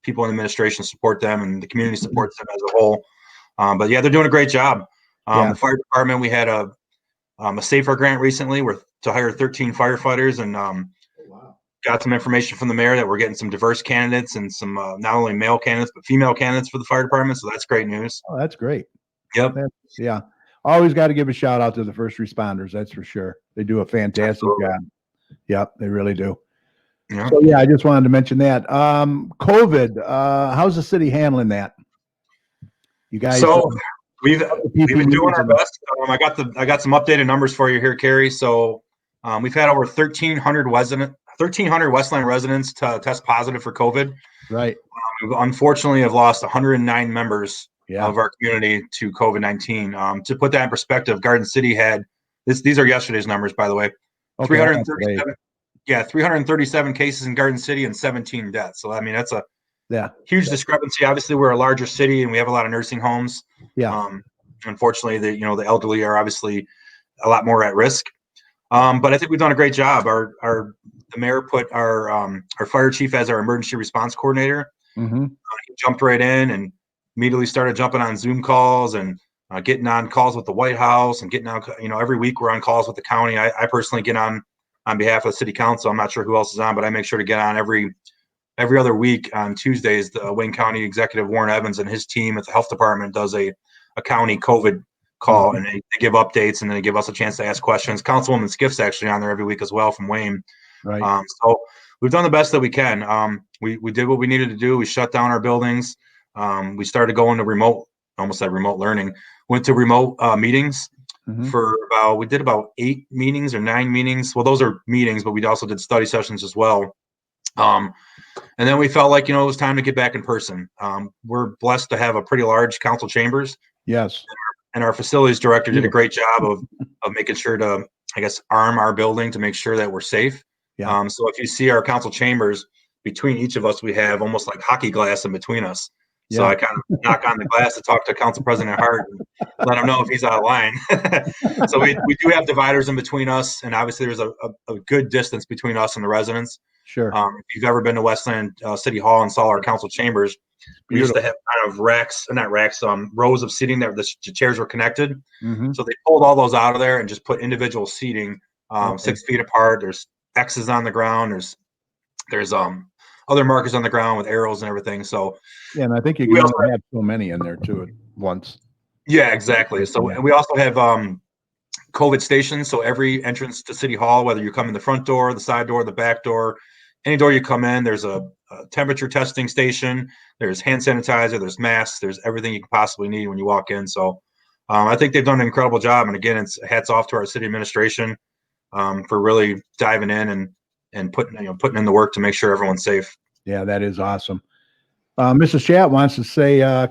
people in the administration support them, and the community supports them as a whole. But yeah, they're doing a great job. The fire department, we had a SAFER grant recently to hire 13 firefighters, and got some information from the mayor that we're getting some diverse candidates and some not only male candidates but female candidates for the fire department. So that's great news. Oh, that's great. Yep. Yeah. Always got to give a shout out to the first responders. That's for sure. They do a fantastic job. Yep, they really do. Yeah. So yeah, I just wanted to mention that. COVID, how's the city handling that? You guys? So we've been doing our best. I got some updated numbers for you here, Carrie. So we've had over 1,300 Westland residents to test positive for COVID. Right. We unfortunately have lost 109 members of our community to COVID-19. To put that in perspective, Garden City had these are yesterday's numbers, by the way. Okay, 337. Yeah, 337 cases in Garden City and 17 deaths. So I mean, that's a huge discrepancy. Obviously, we're a larger city and we have a lot of nursing homes. Yeah. Unfortunately, the elderly are obviously a lot more at risk. But I think we've done a great job. The mayor put our fire chief as our emergency response coordinator. Mm-hmm. He jumped right in and immediately started jumping on Zoom calls and getting on calls with the White House and getting on. Every week we're on calls with the county. I personally get on behalf of the city council. I'm not sure who else is on, but I make sure to get on every other week on Tuesdays. The Wayne County Executive Warren Evans and his team at the health department does a county COVID call, and they give updates, and then they give us a chance to ask questions. Councilwoman Skiff's actually on there every week as well from Wayne. Right. So we've done the best that we can. We did what we needed to do. We shut down our buildings. We started going to remote learning. Went to remote meetings for we did about 8 meetings or 9 meetings. Well, those are meetings, but we also did study sessions as well. And then we felt like, it was time to get back in person. We're blessed to have a pretty large council chambers. Yes. And our facilities director did a great job of making sure to, arm our building to make sure that we're safe. Yeah. So if you see our council chambers, between each of us, we have almost like hockey glass in between us. Yeah. So I kind of knock on the glass to talk to Council President Hart and let him know if he's out of line. So we do have dividers in between us, and obviously there's a good distance between us and the residents. Sure. If you've ever been to Westland City Hall and saw our council chambers, we used to have kind of rows of seating that the chairs were connected. Mm-hmm. So they pulled all those out of there and just put individual seating 6 feet apart. There's X's on the ground. There's other markers on the ground with arrows and everything. So yeah, and I think you can only have so many in there too at once. Yeah, exactly. So and we also have COVID stations. So every entrance to City Hall, whether you come in the front door, the side door, the back door, any door you come in, there's a temperature testing station. There's hand sanitizer. There's masks. There's everything you can possibly need when you walk in. So I think they've done an incredible job. And again, it's hats off to our city administration. for really diving in and putting in the work to make sure everyone's safe. Yeah, that is awesome. Mrs. Chat wants to say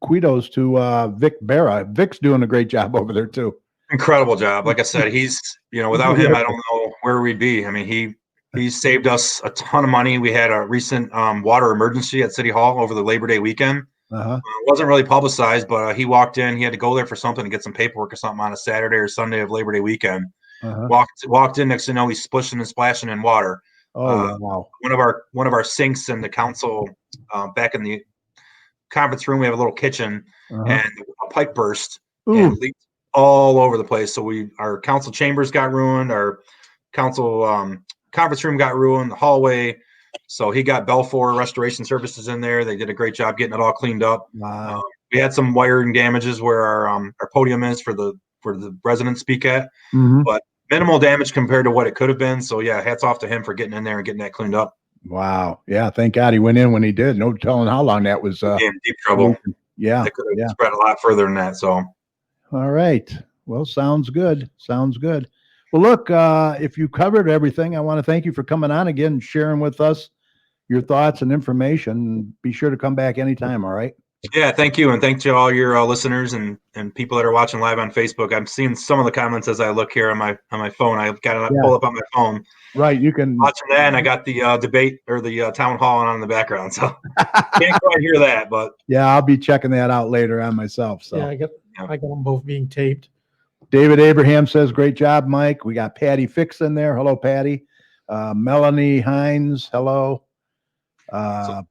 kudos to Vic Barra. Vic's doing a great job over there too. Incredible job. Like I said, he's, without him, I don't know where we'd be. I mean, he saved us a ton of money. We had a recent water emergency at City Hall over the Labor Day weekend. It wasn't really publicized, but he walked in. He had to go there for something to get some paperwork or something on a Saturday or Sunday of Labor Day weekend. Walked in. Next thing you know, he's splishing and splashing in water. Oh wow! One of our sinks in the council back in the conference room, we have a little kitchen, and a pipe burst and leaked all over the place. So our council chambers got ruined. Our council conference room got ruined. The hallway. So he got Belfour Restoration Services in there. They did a great job getting it all cleaned up. Wow. We had some wiring damages where our podium is for the residents speak at, but minimal damage compared to what it could have been. So yeah, hats off to him for getting in there and getting that cleaned up. Wow. Yeah. Thank God he went in when he did. No telling how long that was. In deep trouble. Yeah. It could have spread a lot further than that. So. All right. Well, sounds good. Sounds good. Well, look, if you covered everything, I want to thank you for coming on again and sharing with us your thoughts and information. Be sure to come back anytime. All right. Yeah, thank you. And thanks to all your listeners and people that are watching live on Facebook. I'm seeing some of the comments as I look here on my phone. I've got it pull up on my phone. Right. You can watch that. And I got the debate or the town hall on in the background. So can't quite hear that, but yeah, I'll be checking that out later on myself. So yeah, I got them both being taped. David Abraham says, great job, Mike. We got Patty Fix in there. Hello, Patty. Melanie Hines. Hello.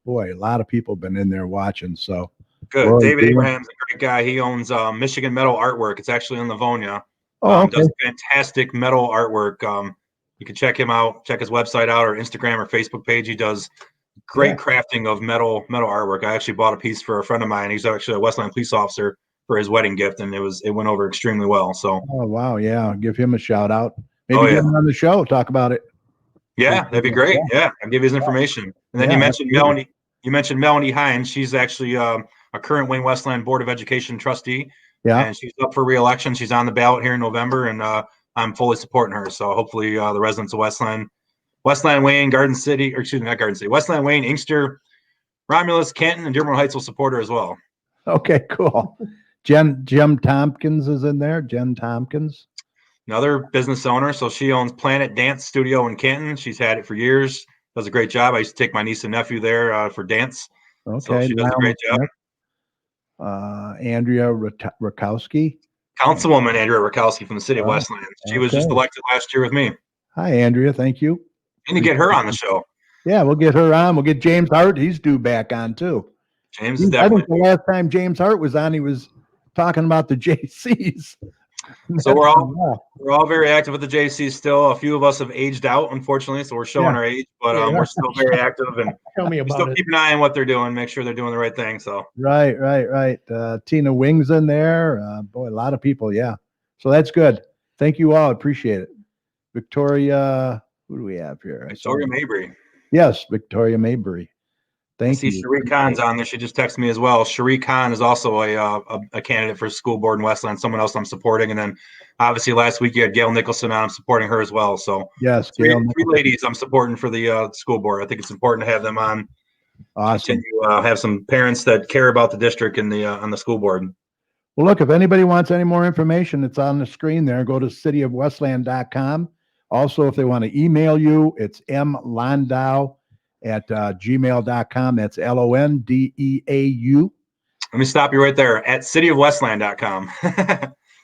Boy, a lot of people have been in there watching. So good. Boy, David Abraham's a great guy. He owns Michigan Metal Artwork. It's actually in Livonia. Oh, okay. Does fantastic metal artwork. You can check him out, check his website out, or Instagram or Facebook page. He does great crafting of metal artwork. I actually bought a piece for a friend of mine. He's actually a Westland police officer for his wedding gift, and it went over extremely well. So oh wow, yeah, give him a shout out. Maybe get him on the show, talk about it. Yeah, that'd be great. Yeah, I'll give you his information. And then you mentioned Melanie. You mentioned Melanie Hines. She's actually a current Wayne Westland Board of Education trustee. Yeah, and she's up for re-election. She's on the ballot here in November, and I'm fully supporting her. So hopefully, the residents of Westland Wayne, Garden City, or excuse me, not Garden City, Westland Wayne, Inkster, Romulus, Canton, and Dearborn Heights will support her as well. Okay, cool. Jen Tompkins is in there. Jen Tompkins. Another business owner. So she owns Planet Dance Studio in Canton. She's had it for years. Does a great job. I used to take my niece and nephew there for dance. Okay. So she does a great job. Andrea Rakowski. Councilwoman Andrea Rakowski from the city of Westland. She was just elected last year with me. Hi, Andrea. Thank you. We need to get her on the show. Yeah, we'll get her on. We'll get James Hart. He's due back on too. James is definitely. I think the last time James Hart was on, he was talking about the JCs. So we're all very active with the JCs still. A few of us have aged out, unfortunately, so we're showing our age, but we're still very active and tell me about still keep an eye on what they're doing, make sure they're doing the right thing. So right. Tina Wing's in there. Boy, a lot of people. Yeah, so that's good. Thank you all. Appreciate it. Victoria, who do we have here? Victoria Mabry. Yes, Victoria Mabry. Thank you. Cherie Khan's on there. She just texted me as well. Cherie Khan is also a candidate for school board in Westland, someone else I'm supporting. And then obviously last week you had Gail Nicholson on. I'm supporting her as well. So yes, three ladies I'm supporting for the school board. I think it's important to have them on. Awesome. Continue, have some parents that care about the district and the on the school board. Well, look, if anybody wants any more information, it's on the screen there. Go to cityofwestland.com. Also, if they want to email you, it's mlondeau at gmail.com. That's LONDEAU. Let me stop you right there at cityofwestland.com.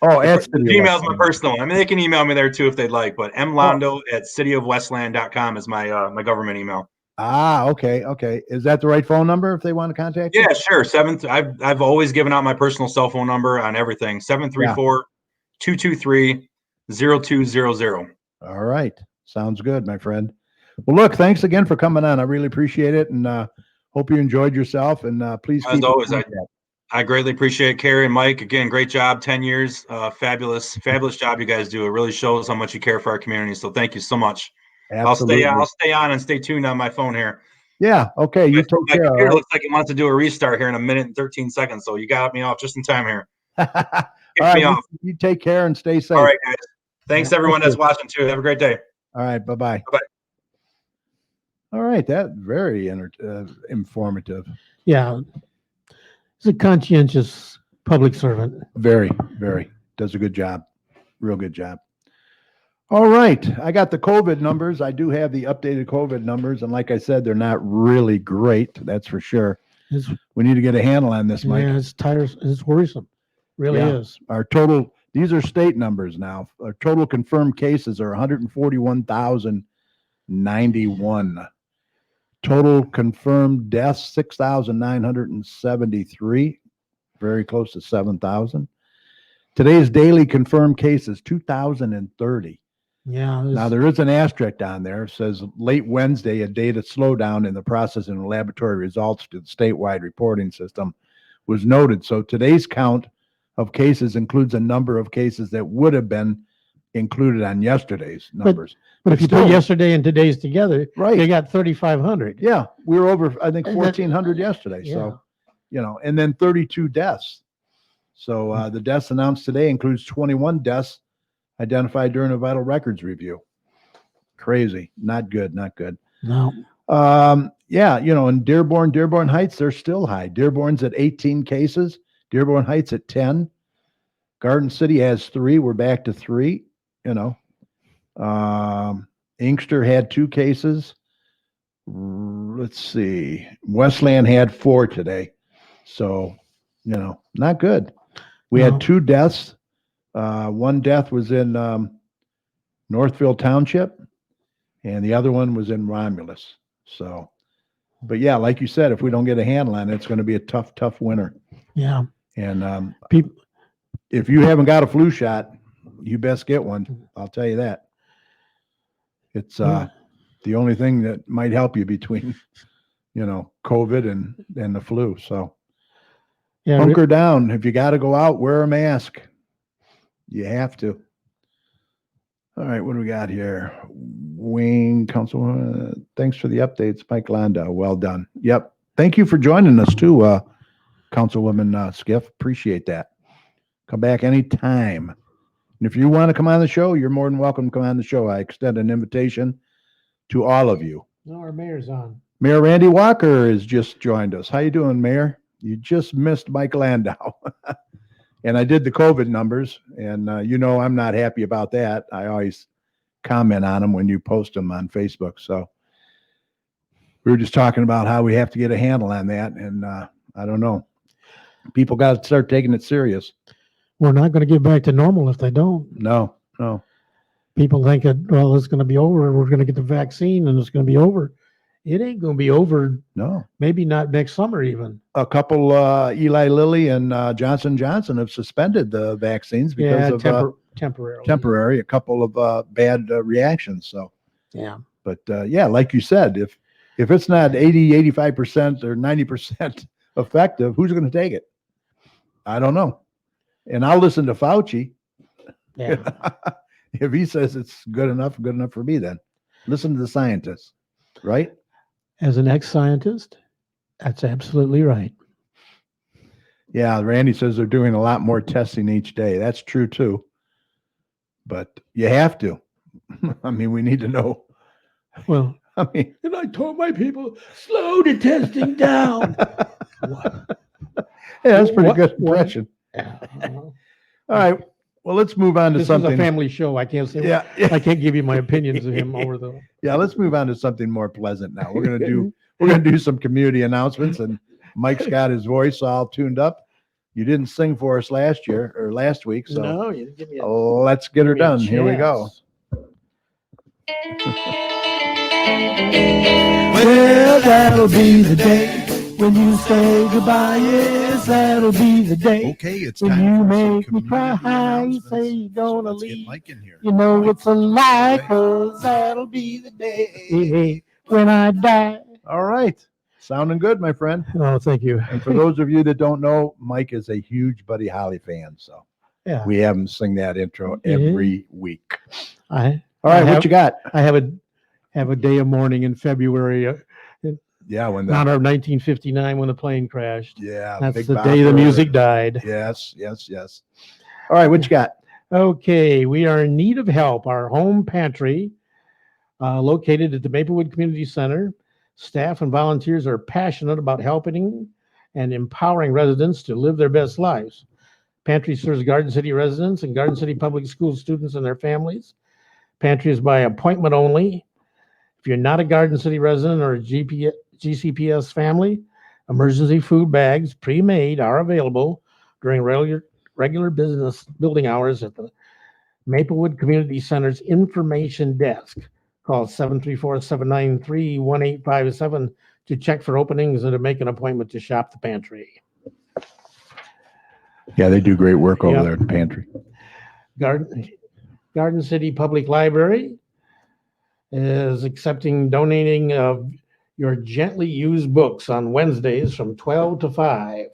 Oh, at Gmail's my personal one. I mean, they can email me there too if they'd like, but mlondeau at cityofwestland.com is my my government email. Ah, okay. Is that the right phone number if they want to contact you? Yeah, sure. I've always given out my personal cell phone number on everything. 734-223-0200. All right. Sounds good, my friend. Well, look, thanks again for coming on. I really appreciate it, and hope you enjoyed yourself. And please, as always, I greatly appreciate Carrie and Mike. Again, great job, 10 years, fabulous job you guys do. It really shows how much you care for our community. So thank you so much. Absolutely. I'll stay on and stay tuned on my phone here. Yeah. Okay. You take care. My computer looks like it wants to do a restart here in a minute and 13 seconds. So you got me off just in time here. All right. You take care and stay safe. All right, guys. Thanks everyone that's watching too. Have a great day. All right. Bye-bye. Bye-bye. All right. That very informative. Yeah. He's a conscientious public servant. Very, very. Does a good job. Real good job. All right. I got the COVID numbers. I do have the updated COVID numbers. And like I said, they're not really great. That's for sure. We need to get a handle on this, Mike. Yeah, it's tiresome. It's worrisome. Really Yeah. is. Our total, these are state numbers now. Our total confirmed cases are 141,091. Total confirmed deaths, 6,973. Very close to 7,000. Today's daily confirmed cases, 2,030. Yeah. Now, there is an asterisk on there. It says late Wednesday, a data slowdown in the processing of laboratory results to the statewide reporting system was noted. So today's count of cases includes a number of cases that would have been included on yesterday's numbers. But if you still, put yesterday and today's together, right, you got 3,500. Yeah, we were over, I think, 1,400 yesterday. Yeah. So, and then 32 deaths. So the deaths announced today includes 21 deaths identified during a vital records review. Crazy. Not good. Not good. No. Yeah, in Dearborn Heights, they're still high. Dearborn's at 18 cases. Dearborn Heights at 10. Garden City has 3. We're back to 3. Inkster had 2 cases. Let's see. Westland had 4 today. So, not good. We had 2 deaths. One death was in Northville Township, and the other one was in Romulus. So, but yeah, like you said, if we don't get a handle on it, it's going to be a tough winter. Yeah. And if you haven't got a flu shot, you best get one. I'll tell you that. It's the only thing that might help you between, COVID and the flu. So Yeah. hunker down. If you got to go out, wear a mask. You have to. All right, what do we got here? Wayne, Councilwoman, thanks for the updates. Mike Londeau, well done. Yep. Thank you for joining us too, Councilwoman Skiff. Appreciate that. Come back anytime. And if you want to come on the show, you're more than welcome to come on the show. I extend an invitation to all of you. No, our mayor's on. Mayor Randy Walker has just joined us. How you doing, Mayor? You just missed Mike Londeau. And I did the COVID numbers, and I'm not happy about that. I always comment on them when you post them on Facebook. So we were just talking about how we have to get a handle on that, and I don't know. People got to start taking it serious. We're not going to get back to normal if they don't. No. People think that, well, it's going to be over. We're going to get the vaccine, and it's going to be over. It ain't going to be over. No. Maybe not next summer even. A couple, Eli Lilly and Johnson & Johnson have suspended the vaccines because of temporarily. Temporary, a couple of bad reactions. So, yeah. But like you said, if it's not 80, 85% or 90% effective, who's going to take it? I don't know. And I'll listen to Fauci. Yeah. If he says it's good enough for me, then listen to the scientists, right? As an ex-scientist, that's absolutely right. Yeah, Randy says they're doing a lot more testing each day. That's true too. But you have to. I mean, we need to know. Well, and I told my people, slow the testing down. What? Yeah, that's pretty good impression. Yeah. All right. Well, let's move on to This something. is a family show. I can't say. Yeah. I can't give you my opinions of him over the. Yeah, let's move on to something more pleasant now. We're gonna do some community announcements, and Mike's got his voice all tuned up. You didn't sing for us last week, so No, you didn't give me let's get her done. Here we go. Well, that'll be the day when you say goodbye. Yes, that'll be the day. Okay, it's when time you for some make me community cry. You announcements. say you're gonna Let's get leave. Mike in here. You know Mike, it's a lie, 'cause that'll be the day when I die. All right. Sounding good, my friend. Oh, thank you. And for those of you that don't know, Mike is a huge Buddy Holly fan. So Yeah. we have him sing that intro every week. All right, what you got? I have a day of mourning in February. Yeah, when Not our 1959 when the plane crashed. yeah, That's Big the Bopper. day the music died. Yes. All right, what you got? Okay, we are in need of help. Our home pantry, located at the Maplewood Community Center, staff and volunteers are passionate about helping and empowering residents to live their best lives. Pantry serves Garden City residents and Garden City Public School students and their families. Pantry is by appointment only. If you're not a Garden City resident or a GCPS family, emergency food bags, pre-made, are available during regular business building hours at the Maplewood Community Center's information desk. Call 734-793-1857 to check for openings and to make an appointment to shop the pantry. Yeah, they do great work over Yep. there at the pantry. Garden City Public Library is donating of your gently used books on Wednesdays from 12 to 5.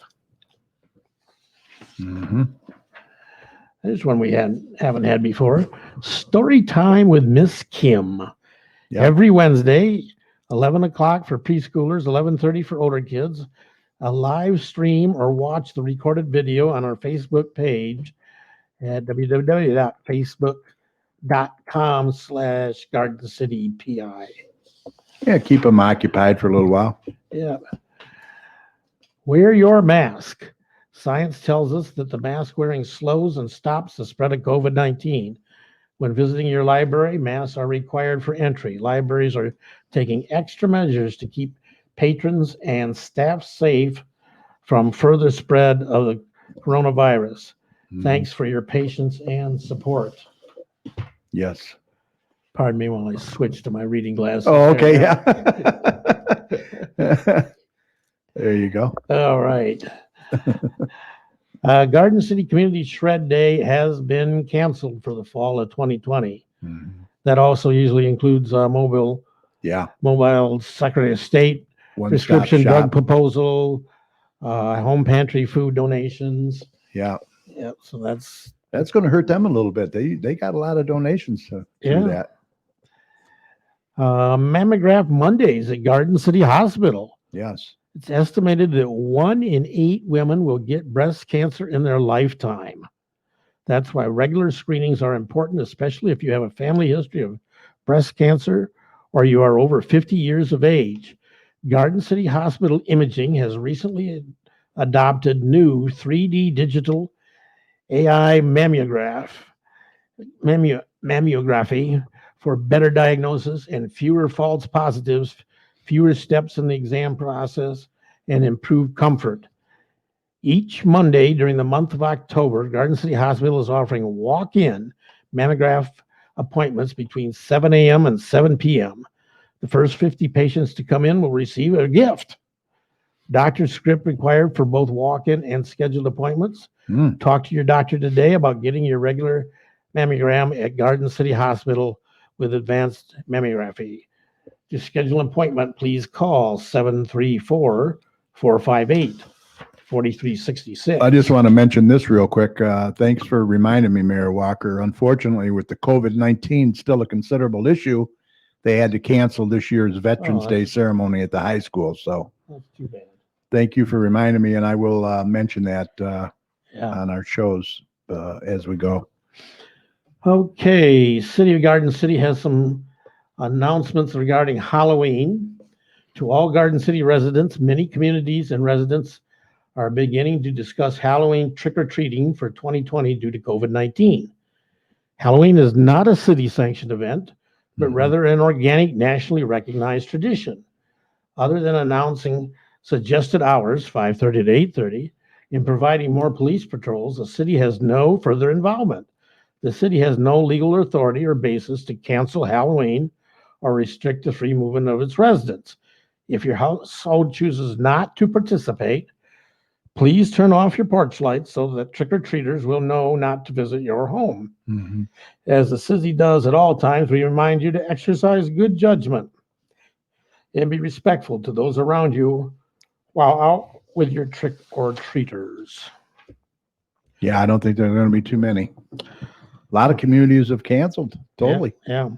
Mm-hmm. There's one we haven't had before. Story time with Miss Kim. Yep. Every Wednesday, 11 o'clock for preschoolers, 11:30 for older kids. A live stream or watch the recorded video on our Facebook page at www.facebook.com/GardenCityPI. Yeah, keep them occupied for a little while. Yeah. Wear your mask. Science tells us that the mask wearing slows and stops the spread of COVID-19. When visiting your library, masks are required for entry. Libraries are taking extra measures to keep patrons and staff safe from further spread of the coronavirus. Thanks for your patience and support. Yes. Pardon me while I switch to my reading glasses. Oh, okay. Yeah. There you go. All right. Garden City Community Shred Day has been canceled for the fall of 2020. Mhm. That also usually includes mobile Secretary of State, prescription drug proposal, home pantry food donations. Yeah. Yeah, so that's going to hurt them a little bit. They got a lot of donations to do that. Mammograph Mondays at Garden City Hospital. Yes. It's estimated that 1 in 8 women will get breast cancer in their lifetime. That's why regular screenings are important, especially if you have a family history of breast cancer or you are over 50 years of age. Garden City Hospital Imaging has recently adopted new 3D digital AI mammography for better diagnosis and fewer false positives, fewer steps in the exam process, and improved comfort. Each Monday during the month of October, Garden City Hospital is offering walk-in mammograph appointments between 7 a.m. and 7 p.m. The first 50 patients to come in will receive a gift. Doctor's script required for both walk-in and scheduled appointments. Talk to your doctor today about getting your regular mammogram at Garden City Hospital with advanced mammography. To schedule an appointment, please call 734-458-4366. I just want to mention this real quick. Thanks for reminding me, Mayor Walker. Unfortunately, with the COVID-19 still a considerable issue, they had to cancel this year's Veterans Day ceremony at the high school. So that's too bad. Thank you for reminding me, and I will mention that on our shows as we go. Okay, City of Garden City has some announcements regarding Halloween. To all Garden City residents, many communities and residents are beginning to discuss Halloween trick-or-treating for 2020 due to COVID-19. Halloween is not a city-sanctioned event, but rather an organic, nationally recognized tradition. Other than announcing suggested hours, 5:30 to 8:30, in providing more police patrols, the city has no further involvement. The city has no legal authority or basis to cancel Halloween or restrict the free movement of its residents. If your household chooses not to participate, please turn off your porch lights so that trick-or-treaters will know not to visit your home. As the city does at all times, we remind you to exercise good judgment and be respectful to those around you while out with your trick-or-treaters. Yeah, I don't think there are going to be too many. A lot of communities have canceled. Totally. Yeah.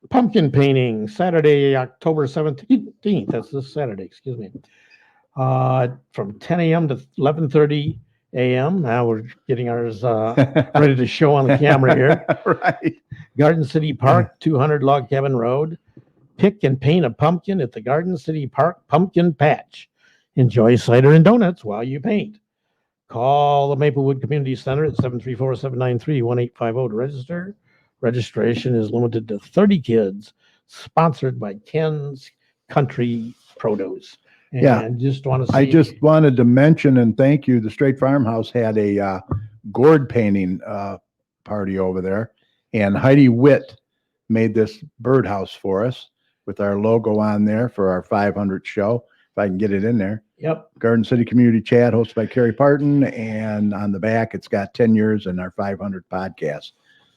Pumpkin painting, Saturday, October 17th. That's this Saturday, excuse me. From 10 a.m. to 11:30 a.m. Now we're getting ours ready to show on the camera here. Right. Garden City Park, 200 Log Cabin Road. Pick and paint a pumpkin at the Garden City Park Pumpkin Patch. Enjoy cider and donuts while you paint. Call the Maplewood Community Center at 734-793-1850 to register. Registration is limited to 30 kids, sponsored by Ken's Country Produce. And Yeah. just want to see. I just wanted to mention and thank you. The Straight Farmhouse had a gourd painting party over there, and Heidi Witt made this birdhouse for us with our logo on there for our 500th show. If I can get it in there. Yep. Garden City Community Chat hosted by Carrie Parton, and on the back it's got 10 years and our 500 podcast.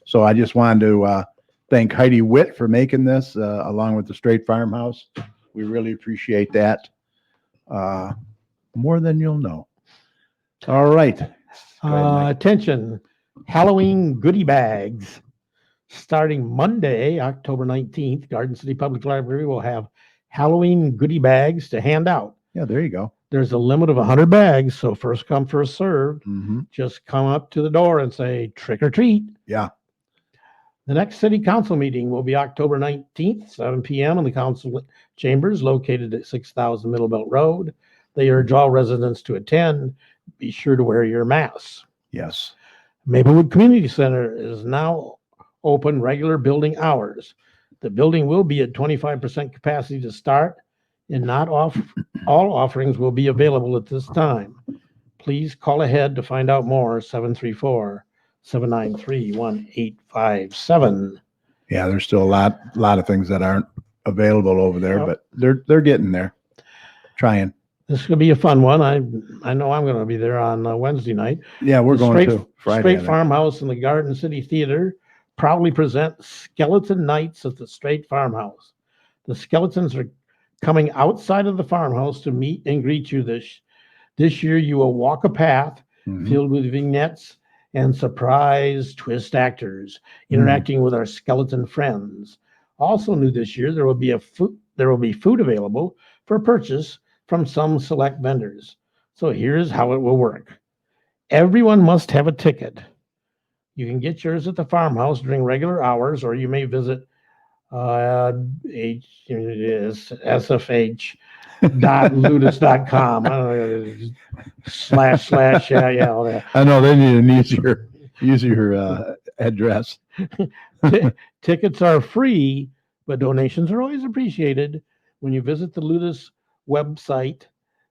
So I just wanted to thank Heidi Witt for making this along with the Straight Farmhouse. We really appreciate that. More than you'll know. All right. Go ahead, Mike. Attention, Halloween goodie bags. Starting Monday, October 19th, Garden City Public Library will have Halloween goodie bags to hand out. Yeah, there you go. There's a limit of 100 bags, so first come, first served. Mm-hmm. Just come up to the door and say trick or treat. Yeah. The next city council meeting will be October 19th, 7 p.m. in the council chambers located at 6000 Middlebelt Road. They urge all residents to attend. Be sure to wear your masks. Yes. Maplewood Community Center is now open regular building hours. The building will be at 25% capacity to start, and not all offerings will be available at this time. Please call ahead to find out more, 734-793-1857. Yeah, there's still a lot of things that aren't available over there, Yep. but they're getting there. Trying. This is going to be a fun one. I know I'm going to be there on Wednesday night. Yeah, we're The going to Friday. Straight Farmhouse and the Garden City Theater proudly present Skeleton Nights at the Straight Farmhouse. The skeletons are coming outside of the farmhouse to meet and greet you this year. You will walk a path Mhm. filled with vignettes and surprise twist actors interacting with our skeleton friends. Also new this year, there will be food available for purchase from some select vendors. So here's how it will work. Everyone must have a ticket. You can get yours at the farmhouse during regular hours, or you may visit sfh.ludus.com. / yeah, all that. I know they need an easier address. Tickets are free, but donations are always appreciated. When you visit the Ludus website,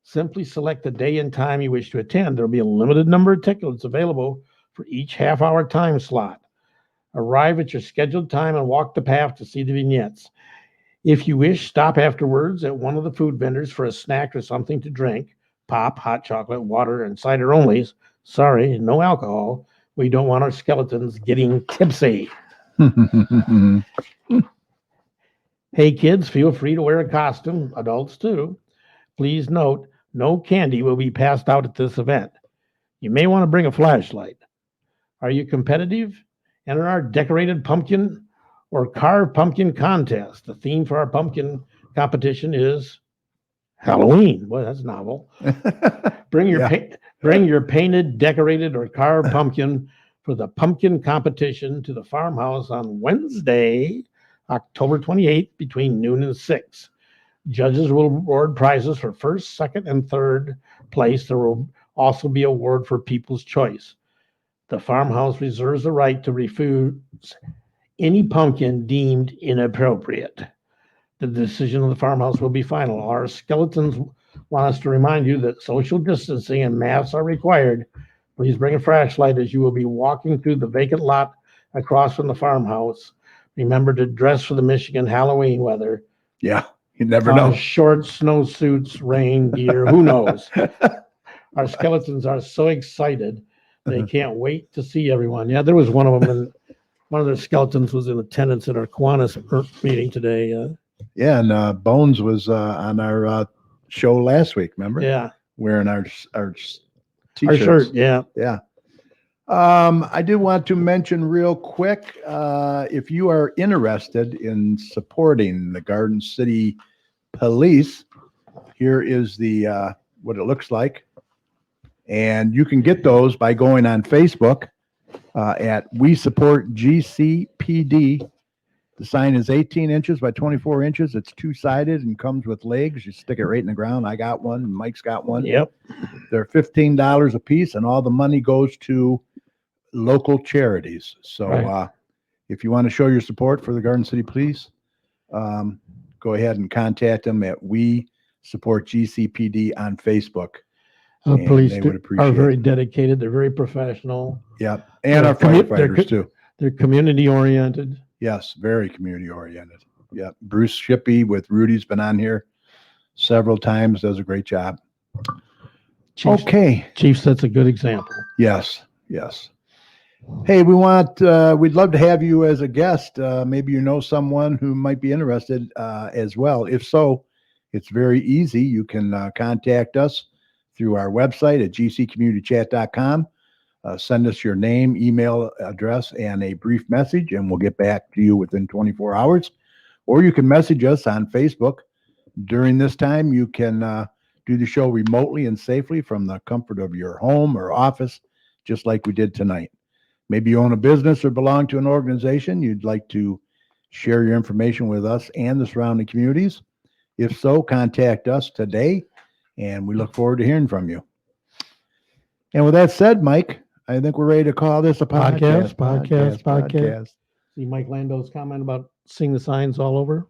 simply select the day and time you wish to attend. There will be a limited number of tickets available for each half-hour time slot. Arrive at your scheduled time and walk the path to see the vignettes. If you wish, stop afterwards at one of the food vendors for a snack or something to drink. Pop, hot chocolate, water, and cider only. Sorry, no alcohol. We don't want our skeletons getting tipsy. Hey kids, feel free to wear a costume, adults too. Please note, no candy will be passed out at this event. You may want to bring a flashlight. Are you competitive? Enter our decorated pumpkin or carved pumpkin contest. The theme for our pumpkin competition is Halloween. Boy, that's novel. Bring your painted, decorated, or carved pumpkin for the pumpkin competition to the farmhouse on Wednesday, October 28th, between noon and 6. Judges will award prizes for first, second, and third place. There will also be an award for People's Choice. The farmhouse reserves the right to refuse any pumpkin deemed inappropriate. The decision of the farmhouse will be final. Our skeletons want us to remind you that social distancing and masks are required. Please bring a flashlight as you will be walking through the vacant lot across from the farmhouse. Remember to dress for the Michigan Halloween weather. Yeah, you never know. Shorts, snowsuits, rain gear, who knows? Our skeletons are so excited. They can't wait to see everyone. Yeah, there was one of them, and one of their skeletons was in attendance at our Kiwanis meeting today. Yeah, and Bones was on our show last week, remember? Yeah. Wearing our t-shirts. Our shirt, yeah. Yeah. I do want to mention real quick, if you are interested in supporting the Garden City Police, here is the what it looks like. And you can get those by going on Facebook at We Support GCPD. The sign is 18 inches by 24 inches. It's two-sided and comes with legs. You stick it right in the ground. I got one, and Mike's got one. Yep. They're $15 a piece, and all the money goes to local charities. So Right. if you want to show your support for the Garden City Police, go ahead and contact them at We Support GCPD on Facebook. And Police they would are appreciate very it. dedicated. They're very professional. Yep. And our They're firefighters too. They're community oriented. Yes, very community oriented. Yep. Bruce Shippey with Rudy's been on here several times, does a great job. Okay. Chief sets a good example. Yes, yes. Hey, we'd love to have you as a guest. Maybe you know someone who might be interested as well. If so, it's very easy. You can contact us through our website at gccommunitychat.com. Send us your name, email address, and a brief message, and we'll get back to you within 24 hours. Or you can message us on Facebook. During this time, you can do the show remotely and safely from the comfort of your home or office, just like we did tonight. Maybe you own a business or belong to an organization. You'd like to share your information with us and the surrounding communities. If so, contact us today, and we look forward to hearing from you. And with that said, Mike, I think we're ready to call this a podcast. Podcast. See Mike Londeau's comment about seeing the signs all over?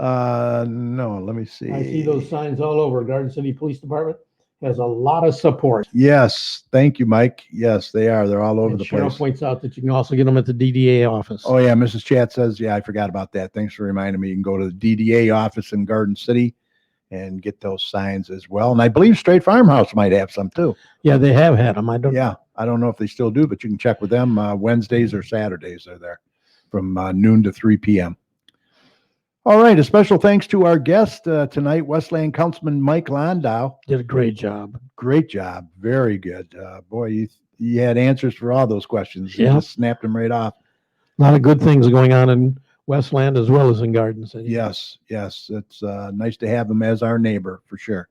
No, let me see. I see those signs all over. Garden City Police Department has a lot of support. Yes, thank you, Mike. Yes, they are. They're all over And the Cheryl place. points out that you can also get them at the DDA office. Oh, yeah, Mrs. Chat says, yeah, I forgot about that. Thanks for reminding me. You can go to the DDA office in Garden City and get those signs as well. And I believe Straight Farmhouse might have some too. Yeah, they have had them. I don't. Yeah, I don't know if they still do, but you can check with them. Wednesdays or Saturdays they're there from noon to 3 p.m. All right, a special thanks to our guest tonight, Westland Councilman Mike Londeau. Did a great job. Great job. Very good. Boy, you had answers for all those questions. You Yeah. just snapped them right off. A lot of good things going on in Westland as well as in Garden City. Yes, yes. It's nice to have him as our neighbor for sure.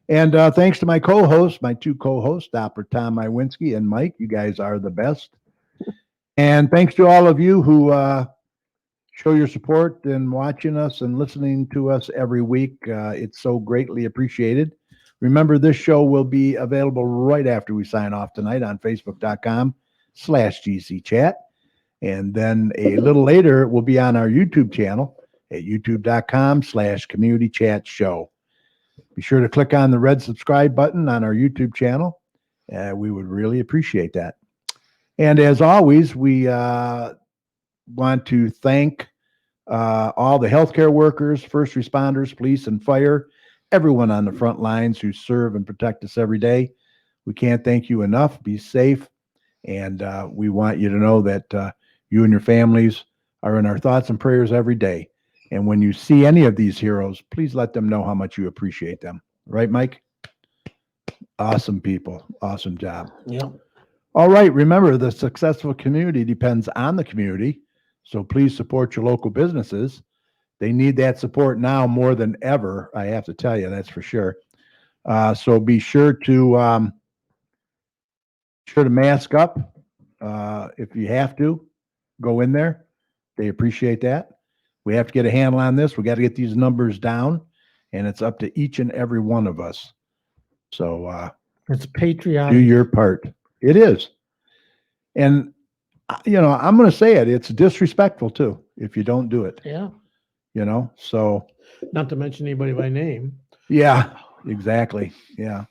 And thanks to my co-hosts, my two co-hosts, Dr. Tom Iwinski and Mike. You guys are the best. And thanks to all of you who show your support and watching us and listening to us every week. It's so greatly appreciated. Remember, this show will be available right after we sign off tonight on facebook.com/GCChat. And then a little later, it will be on our YouTube channel at youtube.com/communitychatshow. Be sure to click on the red subscribe button on our YouTube channel. We would really appreciate that. And as always, we want to thank all the healthcare workers, first responders, police and fire, everyone on the front lines who serve and protect us every day. We can't thank you enough. Be safe. And we want you to know that you and your families are in our thoughts and prayers every day. And when you see any of these heroes, please let them know how much you appreciate them. Right, Mike? Awesome people. Awesome job. Yeah. All right. Remember, the successful community depends on the community. So please support your local businesses. They need that support now more than ever. I have to tell you, that's for sure. So be sure to mask up. If you have to, go in there. They appreciate that. We have to get a handle on this. We got to get these numbers down, and it's up to each and every one of us. So It's patriotic. do your part. It is. And, I'm going to say it. It's disrespectful, too, if you don't do it, Yeah. So, Not to mention anybody by name. yeah, exactly. Yeah.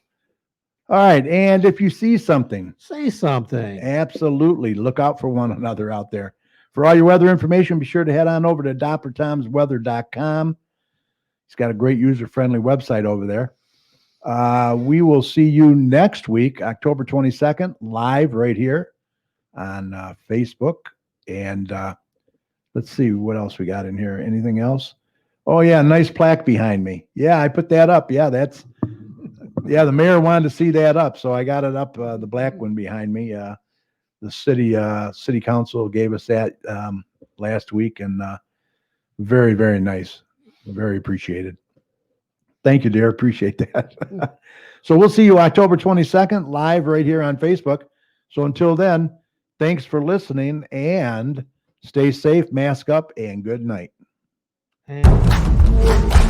All right. And if you see something, Say something. absolutely look out for one another out there. For all your weather information, be sure to head on over to drtomsweather.com. He's got a great user-friendly website over there. We will see you next week, October 22nd, live right here on Facebook. And let's see what else we got in here. Anything else? Oh, yeah, nice plaque behind me. Yeah, I put that up. Yeah, the mayor wanted to see that up, so I got it up, the black one behind me. The city council gave us that last week, and very, very nice. Very appreciated. Thank you, dear. Appreciate that. So we'll see you October 22nd live right here on Facebook. So until then, thanks for listening and stay safe, mask up, and good night. And